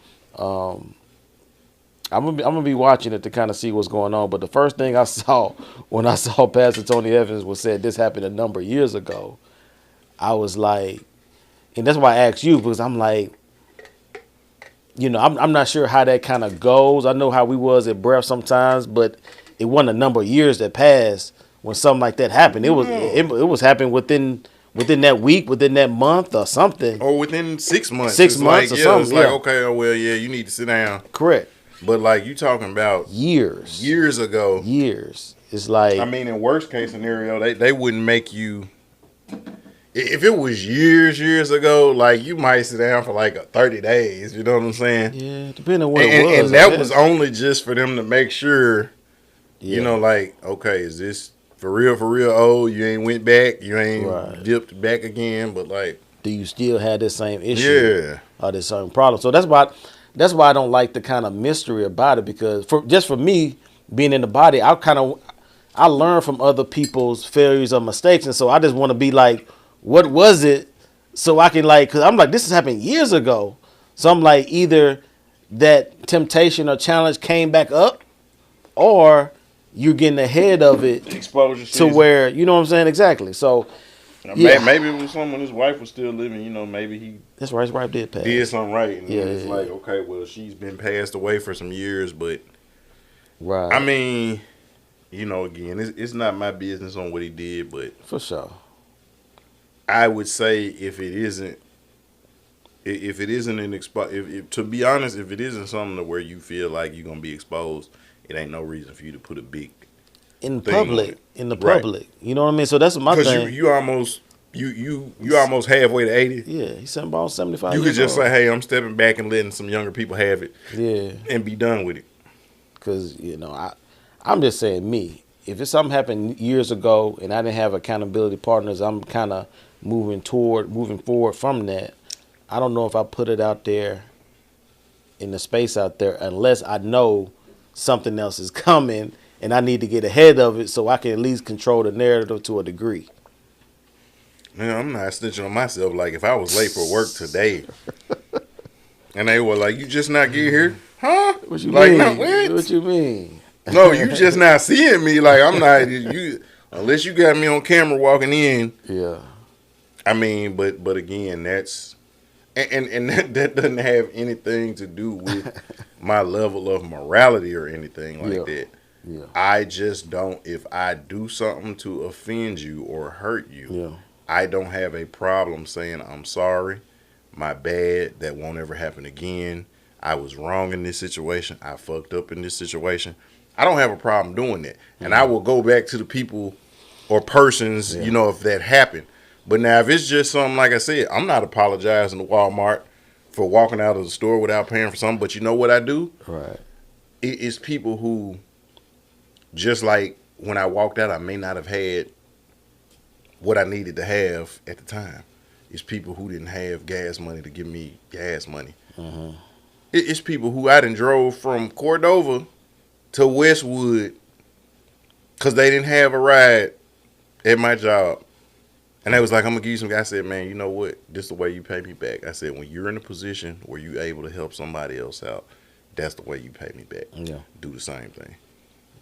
I'm gonna be watching it to kind of see what's going on. But the first thing I saw when I saw Pastor Tony Evans was said this happened a number of years ago. I was like, and that's why I asked you because I'm like, I'm not sure how that kind of goes. I know how we was at Breath sometimes, but it wasn't a number of years that passed when something like that happened. It was happening within that week, within that month or something. Or within 6 months. 6 months or something. It's like, okay, oh, well, yeah, you need to sit down. Correct. But like you talking about years ago. Years. It's like, I mean, in worst case scenario, they wouldn't make you. If it was years ago, like you might sit down for like 30 days. You know what I'm saying? Yeah, depending on what it was. And that was only just for them to make sure. Yeah. Like, okay, is this for real? Oh, you ain't went back. You ain't dipped back again. But like, do you still have this same issue? Yeah. Or this same problem? So that's why I don't like the kind of mystery about it, because for me being in the body, I learn from other people's failures or mistakes, and so I just want to be like, what was it? So I can because I'm like, this has happened years ago. So I'm like, either that temptation or challenge came back up, or you're getting ahead of it. Exposure to season. where, you know what I'm saying? Exactly. So maybe it was someone when his wife was still living. Maybe he. That's right. His wife did pass. Did something right. And it's like, okay, well, she's been passed away for some years, but. Right. I mean, again, it's not my business on what he did, but. For sure. I would say if it isn't to be honest, if it isn't something to where you feel like you're gonna be exposed, it ain't no reason for you to put a big in public. You know what I mean? So that's my thing. Because you almost halfway to 80. Yeah, he's about 75. You could just say, hey, I'm stepping back and letting some younger people have it. Yeah, and be done with it. Because I'm just saying me. If it's something happened years ago and I didn't have accountability partners, I'm kind of moving forward from that. I don't know if I put it out there in the space out there unless I know something else is coming and I need to get ahead of it so I can at least control the narrative to a degree. Man, I'm not snitching on myself. Like, if I was late for work today and they were like, you just not get here? Huh? What you mean? No, what you mean? No, you just not seeing me. Like, I'm not, unless you got me on camera walking in. Yeah. I mean, but again, that's, and that doesn't have anything to do with my level of morality or anything like that. Yeah. I just don't, if I do something to offend you or hurt you, I don't have a problem saying I'm sorry, my bad, that won't ever happen again. I was wrong in this situation. I fucked up in this situation. I don't have a problem doing that. And I will go back to the people or persons, if that happened. But now, if it's just something, like I said, I'm not apologizing to Walmart for walking out of the store without paying for something. But you know what I do? Right. It's people who, just like when I walked out, I may not have had what I needed to have at the time. It's people who didn't have gas money to give me gas money. Mm-hmm. It's people who I done drove from Cordova to Westwood because they didn't have a ride at my job. And they was like, I'm going to give you some. I said, man, you know what? This is the way you pay me back. I said, when you're in a position where you're able to help somebody else out, that's the way you pay me back. Yeah. Do the same thing.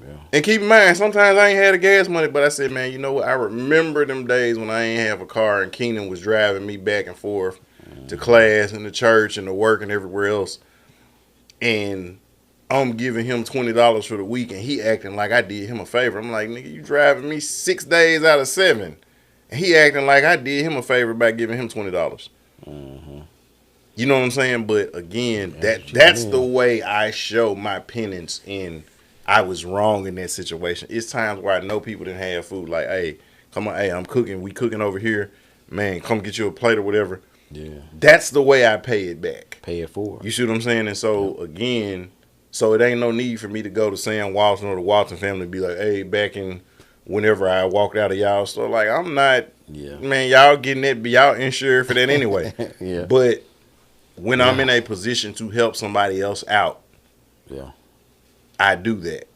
Yeah. And keep in mind, sometimes I ain't had the gas money, but I said, man, you know what? I remember them days when I ain't have a car and Keenan was driving me back and forth to class and to church and to work and everywhere else. And I'm giving him $20 for the week and he acting like I did him a favor. I'm like, nigga, you driving me 6 days out of 7. And he acting like I did him a favor by giving him $20. Mm-hmm. You know what I'm saying? But again, that's the way I show my penance in I was wrong in that situation. It's times where I know people didn't have food. Like, hey, come on, hey, I'm cooking. We cooking over here. Man, come get you a plate or whatever. Yeah. That's the way I pay it back. Pay it forward. You see what I'm saying? And so, again, so it ain't no need for me to go to Sam Walton or the Walton family and be like, hey, back in whenever I walked out of y'all store. Like, I'm not, man, y'all getting that, y'all insured for that anyway. Yeah. But when I'm in a position to help somebody else out, I do that.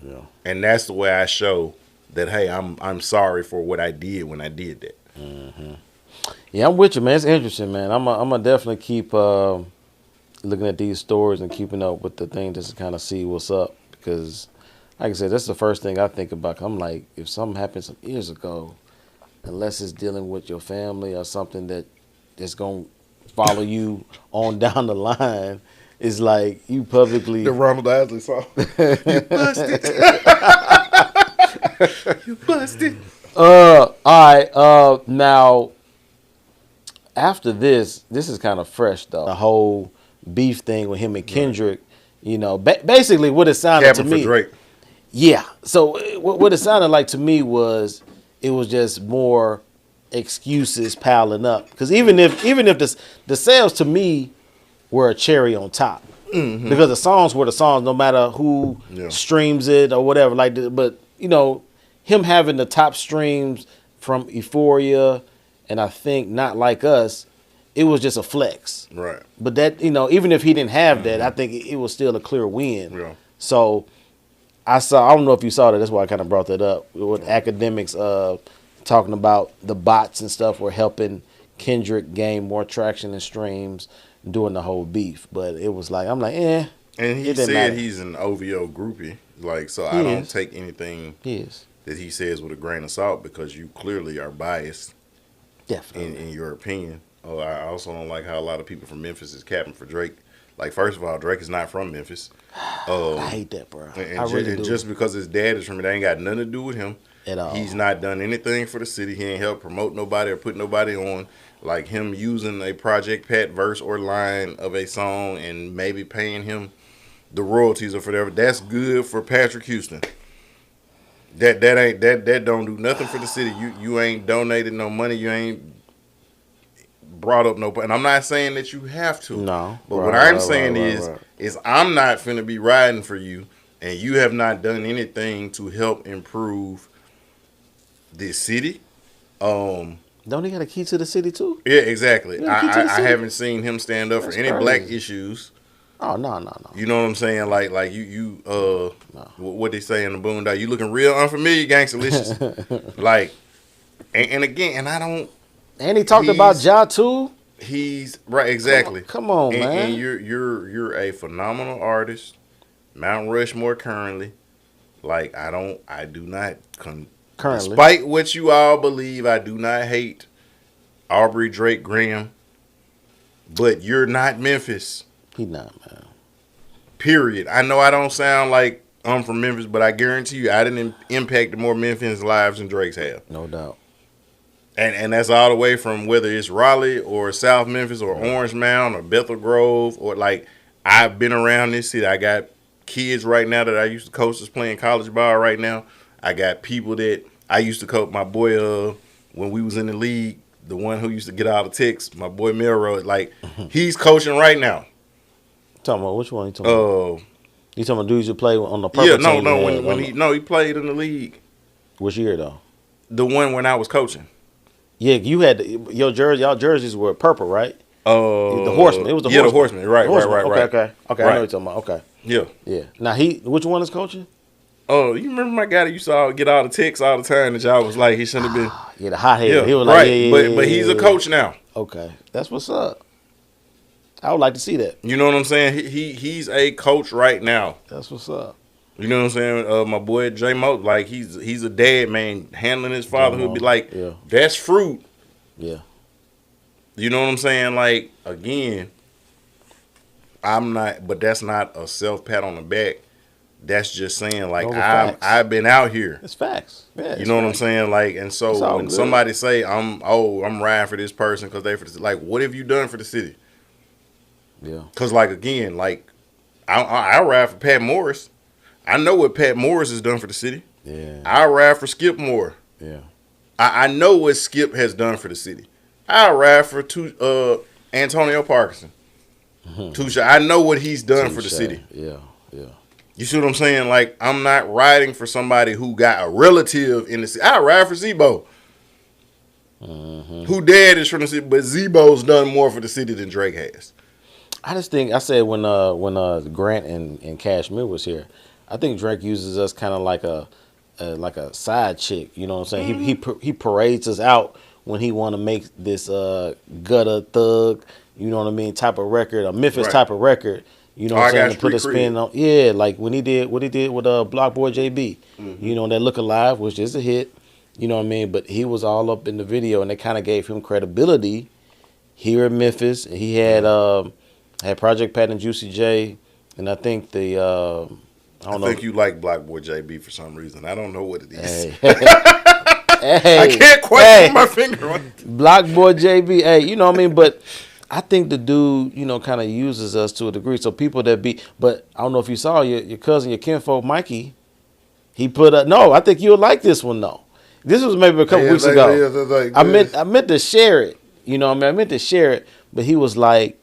Yeah. And that's the way I show that, hey, I'm sorry for what I did when I did that. Mm-hmm. Yeah, I'm with you, man. It's interesting, man. I'm gonna definitely keep looking at these stories and keeping up with the thing just to kind of see what's up. Because, like I said, that's the first thing I think about. 'Cause I'm like, if something happened some years ago, unless it's dealing with your family or something that's going to follow you on down the line, it's like you publicly. The Ronald Isley song. You busted. You busted. All right. Now, after this is kind of fresh though. The whole beef thing with him and Kendrick. You know, basically what it sounded Capping to me. for Drake. Yeah. So what it sounded like to me was it was just more excuses piling up. Because even if the sales to me were a cherry on top. Mm-hmm. Because the songs were the songs, no matter who streams it or whatever. But you know, him having the top streams from Euphoria, and I think Not Like Us, it was just a flex. Right. But that, you know, even if he didn't have that, I think it was still a clear win. Yeah. So I don't know if you saw that. That's why I kind of brought that up. With academics talking about the bots and stuff were helping Kendrick gain more traction and streams doing the whole beef. But it was like, I'm like, eh. And he said he's an OVO groupie. Like, so I don't take anything that he says with a grain of salt because you clearly are biased. Definitely. In your opinion. I also don't like how a lot of people from Memphis is capping for Drake. Like, first of all, Drake is not from Memphis. I hate that, bro. I really do. Just because his dad is from it, that ain't got nothing to do with him. At all. He's not done anything for the city. He ain't helped promote nobody or put nobody on. Like him using a Project Pat verse or line of a song and maybe paying him the royalties or whatever. That's good for Patrick Houston. That don't do nothing for the city. You ain't donated no money. You ain't brought up no. And I'm not saying that you have to. No. But what I'm saying is I'm not finna be riding for you, and you have not done anything to help improve this city. Don't he got a key to the city too? Yeah, exactly. I haven't seen him stand up for any black issues. Oh no. You know what I'm saying? Like what they say in the Boondock, you looking real unfamiliar, Gangstalicious. Like, and again, and I don't. And he talked about Ja too. He's right, exactly. Come on, man. And you're a phenomenal artist, Mount Rushmore currently. Like I do not currently, despite what you all believe, I do not hate Aubrey Drake Graham, but you're not Memphis. He not, man. Period. I know I don't sound like I'm from Memphis, but I guarantee you I didn't impact more Memphis lives than Drake's have. No doubt. And that's all the way from whether it's Raleigh or South Memphis or Orange Mound or Bethel Grove or like I've been around this city. I got kids right now that I used to coach that's playing college ball right now. I got people that I used to coach. My boy, when we was in the league, the one who used to get all the texts, my boy Melrose, like he's coaching right now. Talking about which one? You talking about? You talking about dudes who play on the purple yeah, team? When he played in the league. Which year though? The one when I was coaching. Yeah, you had your jersey. Y'all jerseys were purple, right? The Horseman. It was the Horseman. Yeah, the Horseman. Right. Okay. Right. Right. I know what you're talking about. Okay. Yeah. Now which one is coaching? Oh, you remember my guy that you saw get all the texts all the time that y'all was like he shouldn't have been. Yeah, the hot head. Yeah, he was right. Like, but he's a coach now. Okay, that's what's up. I would like to see that. You know what I'm saying? He's a coach right now. That's what's up. You know what I'm saying? My boy J Mo, like he's a dad, man, handling his fatherhood. Be like, that's fruit. Yeah. You know what I'm saying? Like, again, I'm not, but that's not a self pat on the back. That's just saying, like, I've been out here. It's facts. Yeah, you know what I'm saying? Like, and so when somebody say I'm riding for this person because they for the, like, what have you done for the city? Yeah. Because, like, again, like, I ride for Pat Morris. I know what Pat Morris has done for the city. Yeah. I ride for Skip Moore. Yeah. I know what Skip has done for the city. I ride for Antonio Parkinson. Touche. I know what he's done for the city. Yeah. You see what I'm saying? Like, I'm not riding for somebody who got a relative in the city. I ride for Zebo. Who dad is from the city, but Zebo's done more for the city than Drake has. I just think I said when Grant and Cashmere was here, I think Drake uses us kind of like a side chick. You know what I'm saying? He parades us out when he want to make this gutter thug you know what I mean, type of record, a Memphis Right. type of record. You know Oh, what I I'm saying? got To put a street spin cred. on, yeah, like when he did what he did with Block Boy JB. You know, that Look Alive, which is a hit. You know what I mean? But he was all up in the video, and they kind of gave him credibility here in Memphis. He had Project Pat and Juicy J, and I think the I I don't know. think you like Black Boy JB for some reason. I don't know what it is. Hey, I can't quite hey, put my finger on it. Block Boy JB. Hey, you know what I mean? But I think the dude, you know, kind of uses us to a degree. So people that be, but I don't know if you saw your cousin, your kinfolk, Mikey. He put up. No, I think you'll like this one though. This was maybe a couple weeks ago. I meant to share it. You know what I mean? I meant to share it, but he was like,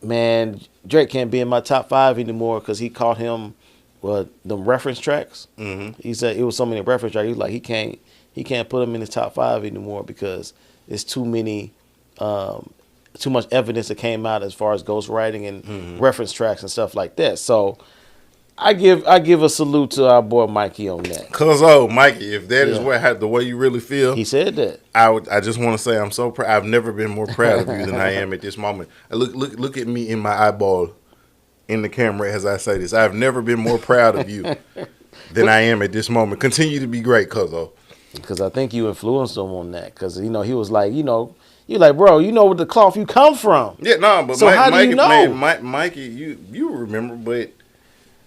"Man, Drake can't be in my top 5 anymore because he caught him, them reference tracks." Mm-hmm. He said it was so many reference tracks. He was like, he can't put him in his top 5 anymore because it's too many, too much evidence that came out as far as ghostwriting and reference tracks and stuff like that. So I give a salute to our boy Mikey on that. Cause Mikey, if that is the way you really feel, He said that. I just want to say I'm so proud. I've never been more proud of you than I am at this moment. Look at me in my eyeball in the camera as I say this. I've never been more proud of you than I am at this moment. Continue to be great, Cuzzo. Because I think you influenced him on that. Because, you know, he was like, you know, you're like, bro, you know what the cloth you come from. Yeah, no, but So how do you know? Man, Mikey, you remember, but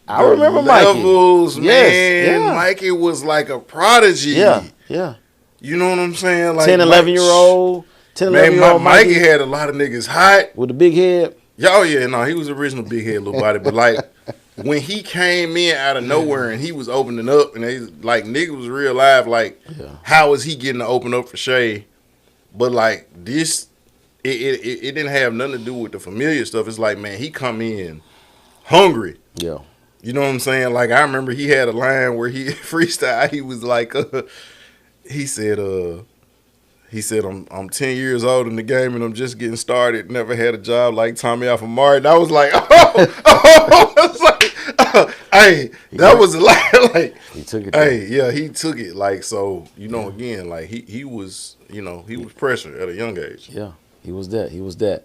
I remember levels, Mikey. man. Yes, yeah. Mikey was like a prodigy. Yeah. You know what I'm saying? Like 10, 11-year-old. 10, 11-year-old Mikey had a lot of niggas hot. with a big head. Oh yeah, no, he was the original big head little body, but like when he came in out of nowhere and he was opening up and they like niggas was real live, like how is he getting to open up for Shay? But like this, it didn't have nothing to do with the familiar stuff. It's like, man, he come in hungry. Yeah. You know what I'm saying? Like I remember he had a line where he freestyle. He was like, he said, I'm 10 years old in the game and I'm just getting started. Never had a job like Tommy Alpha Martin. I was like, I was like, hey, that was a lot. Like, He took it. hey, yeah, he took it. Like, so, you know, again, like he was, you know, he was pressured at a young age. Yeah, he was that.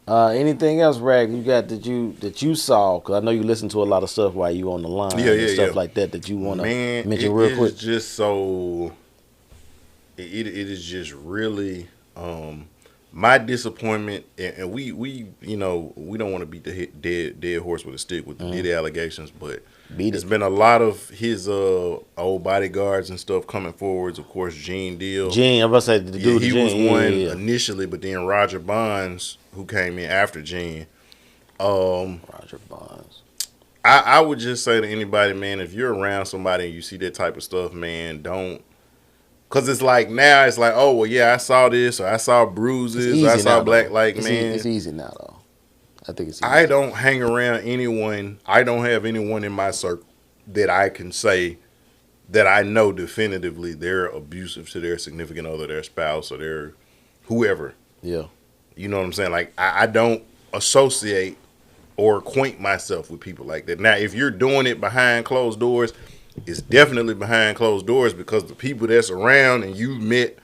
Anything else, Rag, you got that you saw? Because I know you listen to a lot of stuff while you on the line and stuff like that you want to mention real quick. It's just so, it is just really my disappointment, and we you know, we don't want to beat the dead horse with a stick with the Diddy allegations, but there's been a lot of his old bodyguards and stuff coming forwards. Of course, Gene Deal. Gene, I'm about to say the dude. He Gene, was one initially, but then Roger Bonds, who came in after Gene. Roger Bonds. I would just say to anybody, man, if you're around somebody and you see that type of stuff, man, don't. Because it's like now, it's like, oh, well, yeah, I saw this, or I saw bruises, or I saw black, like, man. It's easy now, though. I think it's easy. I don't hang around anyone. I don't have anyone in my circle that I can say that I know definitively they're abusive to their significant other, their spouse, or their whoever. Yeah. You know what I'm saying? Like, I don't associate or acquaint myself with people like that. Now, if you're doing it behind closed doors, it's definitely behind closed doors because the people that's around and you met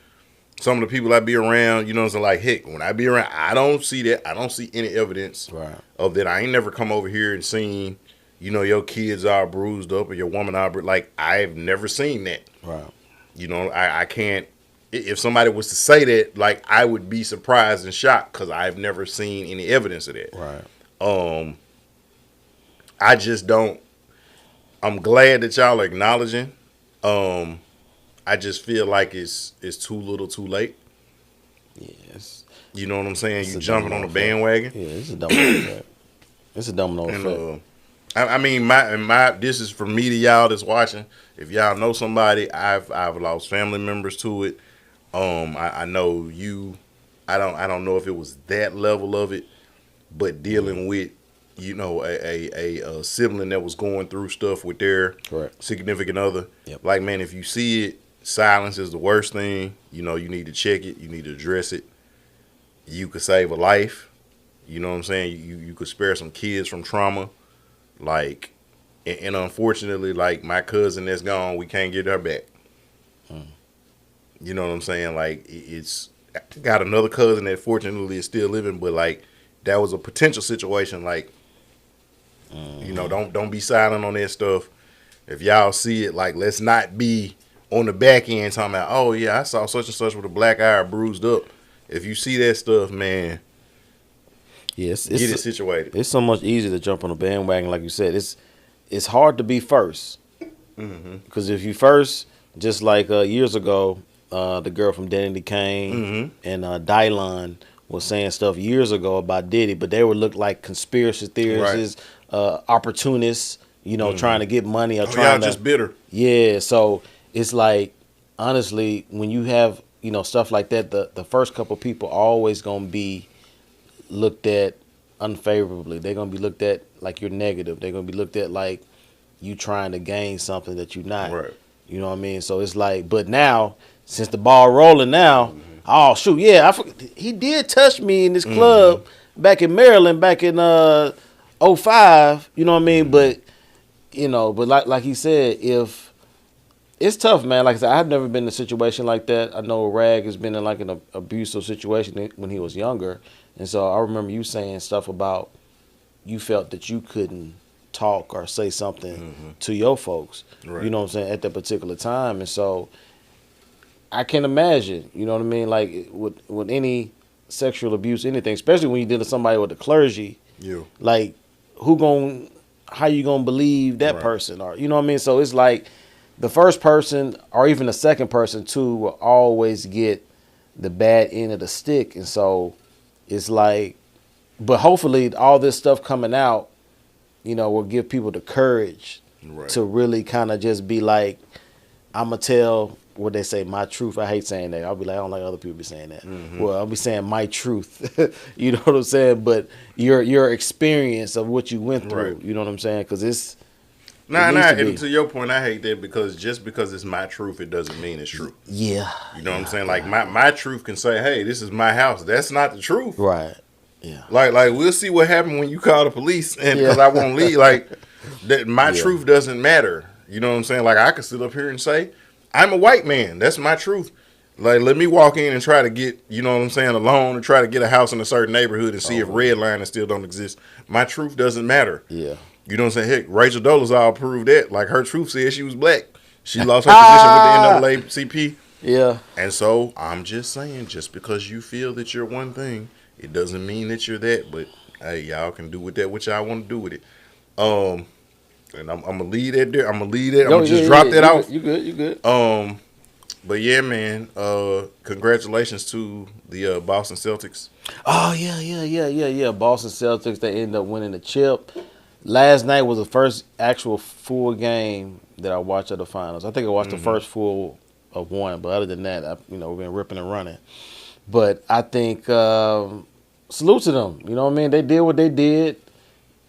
some of the people I be around, you know what I'm saying? Like, heck, when I be around, I don't see that. I don't see any evidence of that. I ain't never come over here and seen, you know, your kids are bruised up or your woman are like, I've never seen that. Right. You know, I can't. If somebody was to say that, like, I would be surprised and shocked because I've never seen any evidence of that. Right. I just don't. I'm glad that y'all are acknowledging. I just feel like it's too little, too late. Yes. You know what I'm saying? You jumping on the bandwagon. Yeah, it's a domino effect. It's a domino effect. I mean, my this is for me to y'all that's watching. If y'all know somebody, I've lost family members to it. I know you. I don't know if it was that level of it, but dealing with, you know, a sibling that was going through stuff with their significant other. Yep. Like, man, if you see it, silence is the worst thing. You know, you need to check it. You need to address it. You could save a life. You know what I'm saying? You could spare some kids from trauma. Like, and unfortunately, like, my cousin that's gone, we can't get her back. You know what I'm saying? Like, it's got another cousin that fortunately is still living, but like that was a potential situation. Like, don't be silent on that stuff. If y'all see it, like, let's not be on the back end talking about, oh yeah, I saw such and such with a black eye bruised up. If you see that stuff, man, Yes, get it situated. It's so much easier to jump on a bandwagon, like you said. It's hard to be first, because if you first, just like years ago, the girl from Danity Kane and Dylon was saying stuff years ago about Diddy, but they would look like conspiracy theorists, opportunists, trying to get money or trying to just bitter. Yeah, so it's like, honestly, when you have stuff like that, the first couple people are always gonna be looked at unfavorably. They're gonna be looked at like you're negative. They're gonna be looked at like you trying to gain something that you're not. Right. You know what I mean? So it's like, but now since the ball rolling now, oh shoot, yeah, he did touch me in this club back in Maryland back in '05. You know what I mean? But but like he said, if it's tough, man. Like I said, I've never been in a situation like that. I know Rag has been in like an abusive situation when he was younger. And so I remember you saying stuff about you felt that you couldn't talk or say something to your folks, Right. you know what I'm saying, at that particular time. And so I can imagine, you know what I mean, like with any sexual abuse, anything, especially when you deal with somebody with the clergy, like how you gonna believe that person, or you know what I mean? So it's like the first person or even the second person too will always get the bad end of the stick. And so it's like, but hopefully all this stuff coming out, will give people the courage to really kind of just be like, I'm going to tell what they say, my truth. I hate saying that. I'll be like, I don't like other people be saying that. Well, I'll be saying my truth. You know what I'm saying? But your experience of what you went through, you know what I'm saying? Because it's, and to your point, I hate that because just because it's my truth, it doesn't mean it's true. Yeah. You know what I'm saying? Like my truth can say, hey, this is my house. That's not the truth. Right. Yeah. Like we'll see what happened when you call the police, and because I won't leave. Like that, my truth doesn't matter. You know what I'm saying? Like I could sit up here and say, I'm a white man. That's my truth. Like let me walk in and try to get, you know what I'm saying, a loan and try to get a house in a certain neighborhood and see if redlining still don't exist. My truth doesn't matter. Yeah. You know what I'm saying? Heck, Rachel Dolezal proved that. Like her truth said she was black. She lost her position with the NAACP. Yeah. And so I'm just saying, just because you feel that you're one thing, it doesn't mean that you're that. But hey, y'all can do with that what y'all want to do with it. And I'm gonna leave that there. I'm gonna leave that. I'm gonna just drop that out. You good? You good? But yeah, man. Congratulations to the Boston Celtics. Oh yeah. Boston Celtics, they end up winning the chip. Last night was the first actual full game that I watched of the finals. I think I watched the first full of one, but other than that, we've been ripping and running. But I think salute to them. You know what I mean? They did what they did.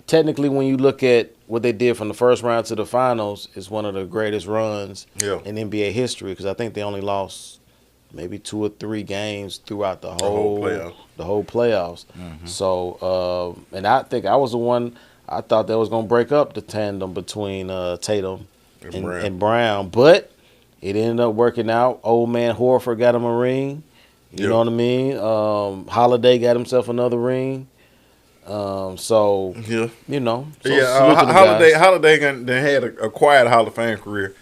Technically, when you look at what they did from the first round to the finals, it's one of the greatest runs in NBA history because I think they only lost maybe 2 or 3 games throughout the whole playoffs. So, and I think I was the one. I thought that was going to break up the tandem between Tatum and Brown, but it ended up working out. Old man Horford got him a ring. You know what I mean? Holiday got himself another ring. So Holiday had a quiet Hall of Fame career.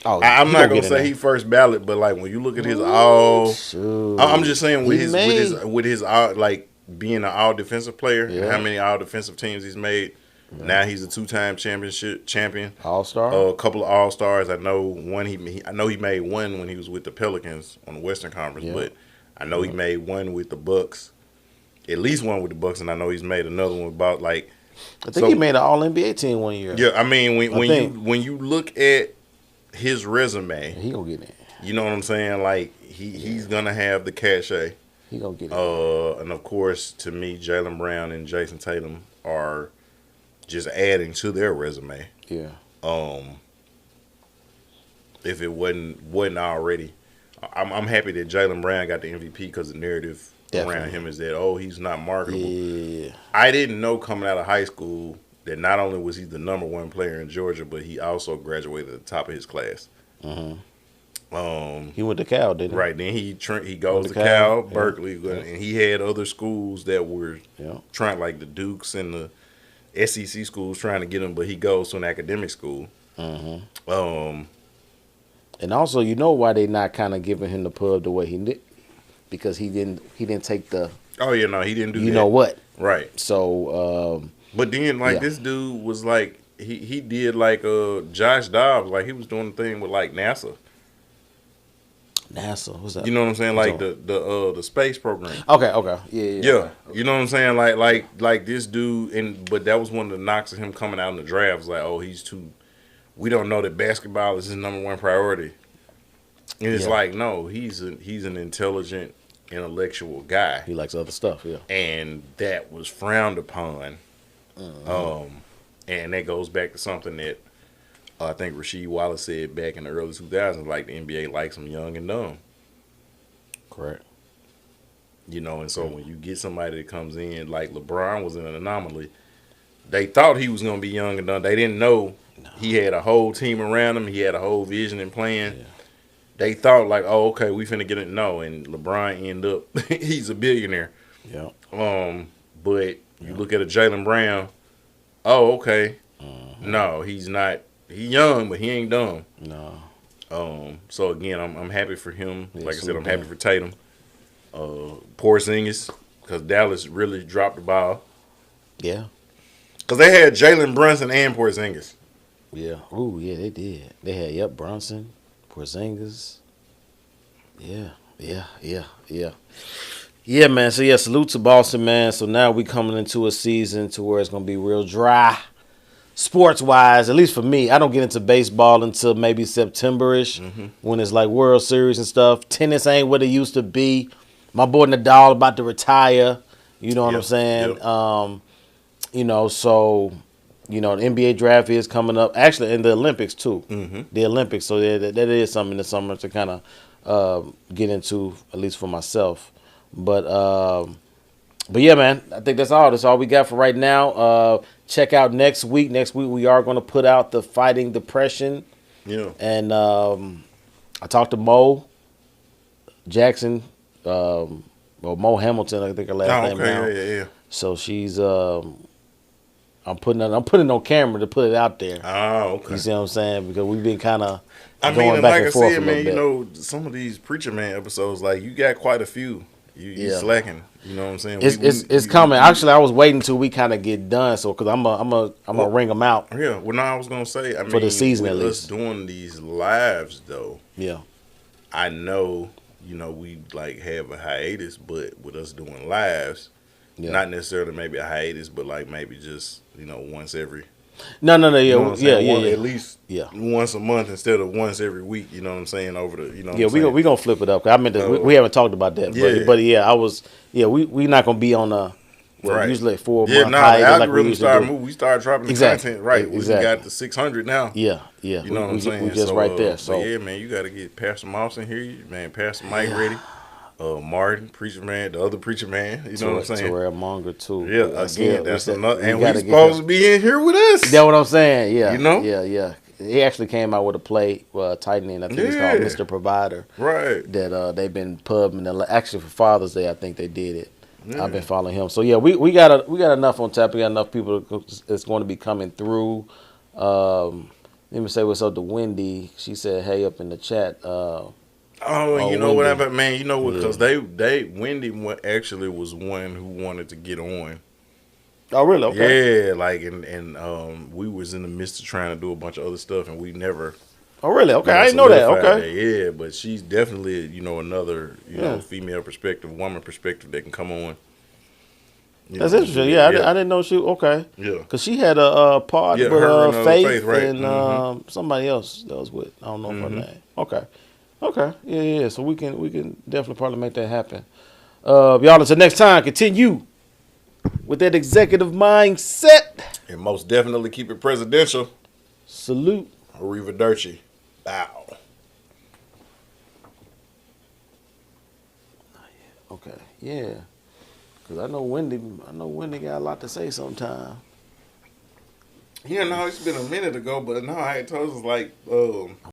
I'm not gonna say he first ballot, but like when you look at his I'm just saying with his like being an all defensive player, how many all defensive teams he's made. Yeah. Now he's a 2-time champion. All-Star. A couple of All-Stars. I know one. I know he made one when he was with the Pelicans on the Western Conference, but I know he made one with the Bucks. At least one with the Bucks, and I know he's made another one about like. I think he made an All-NBA team one year. Yeah, I mean when you look at his resume, he gonna get it. You know what I'm saying? Like he's gonna have the cachet. He gonna get it. And of course, to me, Jaylen Brown and Jason Tatum are just adding to their resume. Yeah. If it wasn't already, I'm happy that Jaylen Brown got the MVP because the narrative around him is that he's not marketable. Yeah. I didn't know coming out of high school that not only was he the #1 player in Georgia, but he also graduated at the top of his class. He went to Cal, didn't he? Right, then he goes to Cal, Cal, Berkeley, and he had other schools that were trying, like the Dukes and the SEC schools trying to get him, but he goes to an academic school. And also, you know why they not kind of giving him the pub the way he did, because he didn't take the. Oh yeah, no, he didn't do that. You know what? Right. So. But then, like this dude was like he did like Josh Dobbs, like he was doing the thing with like NASA. NASA, what's that? You know what I'm saying? Like the space program. Okay, yeah. Okay. You know what I'm saying? Like this dude, but that was one of the knocks of him coming out in the draft. Was like, oh, he's too. We don't know that basketball is his number one priority. And it's like, no, he's an intelligent, intellectual guy. He likes other stuff, yeah. And that was frowned upon. And that goes back to something that I think Rasheed Wallace said back in the early 2000s, like the NBA likes them young and dumb. Correct. You know, and so when you get somebody that comes in, like LeBron was an anomaly, they thought he was going to be young and dumb. They didn't know he had a whole team around him. He had a whole vision and plan. Yeah. They thought like, oh, okay, we finna get it. No, and LeBron ended up, he's a billionaire. Yeah. But you look at a Jaylen Brown, oh, okay. No, he's not. He young, but he ain't dumb. No. So again, I'm happy for him. Like I said, I'm happy for Tatum. Porzingis, because Dallas really dropped the ball. Yeah. Because they had Jalen Brunson and Porzingis. Yeah. Ooh, yeah, they did. They had Brunson, Porzingis. Yeah. Yeah, man. So salute to Boston, man. So now we coming into a season to where it's gonna be real dry. Sports wise, at least for me, I don't get into baseball until maybe September-ish when it's like World Series and stuff. Tennis ain't what it used to be. My boy Nadal about to retire. You know what I'm saying? Yep. You know, so, you know, the NBA draft is coming up. Actually, and the Olympics too. The Olympics. So that is something in the summer to kind of get into, at least for myself. But yeah, man, I think that's all. That's all we got for right now. Check out next week. Next week we are going to put out the Fighting Depression. Yeah. And I talked to Mo Jackson, or Mo Hamilton, I think her last name now. Yeah. So she's I'm putting it on camera to put it out there. Oh, okay. You see what I'm saying? Because we've been kind of going back like and forth I said, a man, little bit. you know, some of these Preacher Man episodes, like you got quite a few. You slacking. You know what I'm saying? It's coming. Actually, I was waiting till we kind of get done, so because I'm gonna ring them out. Yeah. Well, no, I was gonna say, I mean, for the season with at us least doing these lives though. Yeah. I know, you know, we like have a hiatus, but with us doing lives, not necessarily maybe a hiatus, but like maybe just, you know, once every. No, you know yeah. At least once a month instead of once every week. You know what I'm saying? Over the, you know. Yeah, we gonna flip it up. I meant we haven't talked about that. But yeah, we not gonna be on a usually 4 month hiatus like we used to do. We started dropping the content right. Exactly. We got the 600 now. Yeah. You know what I'm saying? We just right there. So yeah, man, you got to get Pastor Moss in here, man. Pastor Mike ready. Martin, Preacher Man, the other Preacher Man. You know what I'm saying? Terrell Monger too. Yeah, again, that's another. And we're supposed to be in here with us. That's what I'm saying. Yeah, you know. Yeah. He actually came out with a play, tightening. I think it's called Mr. Provider. Right. That they've been pubbing. Actually, for Father's Day, I think they did it. Yeah. I've been following him. So yeah, we got enough on tap. We got enough people that's going to be coming through. Let me say what's up to Wendy. She said, "Hey," up in the chat. You know what happened, man? You know what? Because Wendy actually was one who wanted to get on. Oh, really? Okay. Yeah, like and we was in the midst of trying to do a bunch of other stuff, and we never. Oh, really? Okay, I didn't know that. Okay. Yeah, but she's definitely another female perspective, woman perspective that can come on. That's interesting. Yeah, I didn't know she. Okay. Yeah. Because she had a part with Faith right? And somebody else that was with. I don't know her name. Okay. Yeah. So we can definitely probably make that happen. Y'all, until next time, continue with that executive mindset. And most definitely keep it presidential. Salute. Arrivederci. Bow. Okay. Yeah. Because I know Wendy got a lot to say sometime. Yeah, no, it's been a minute ago, but no, I had told us like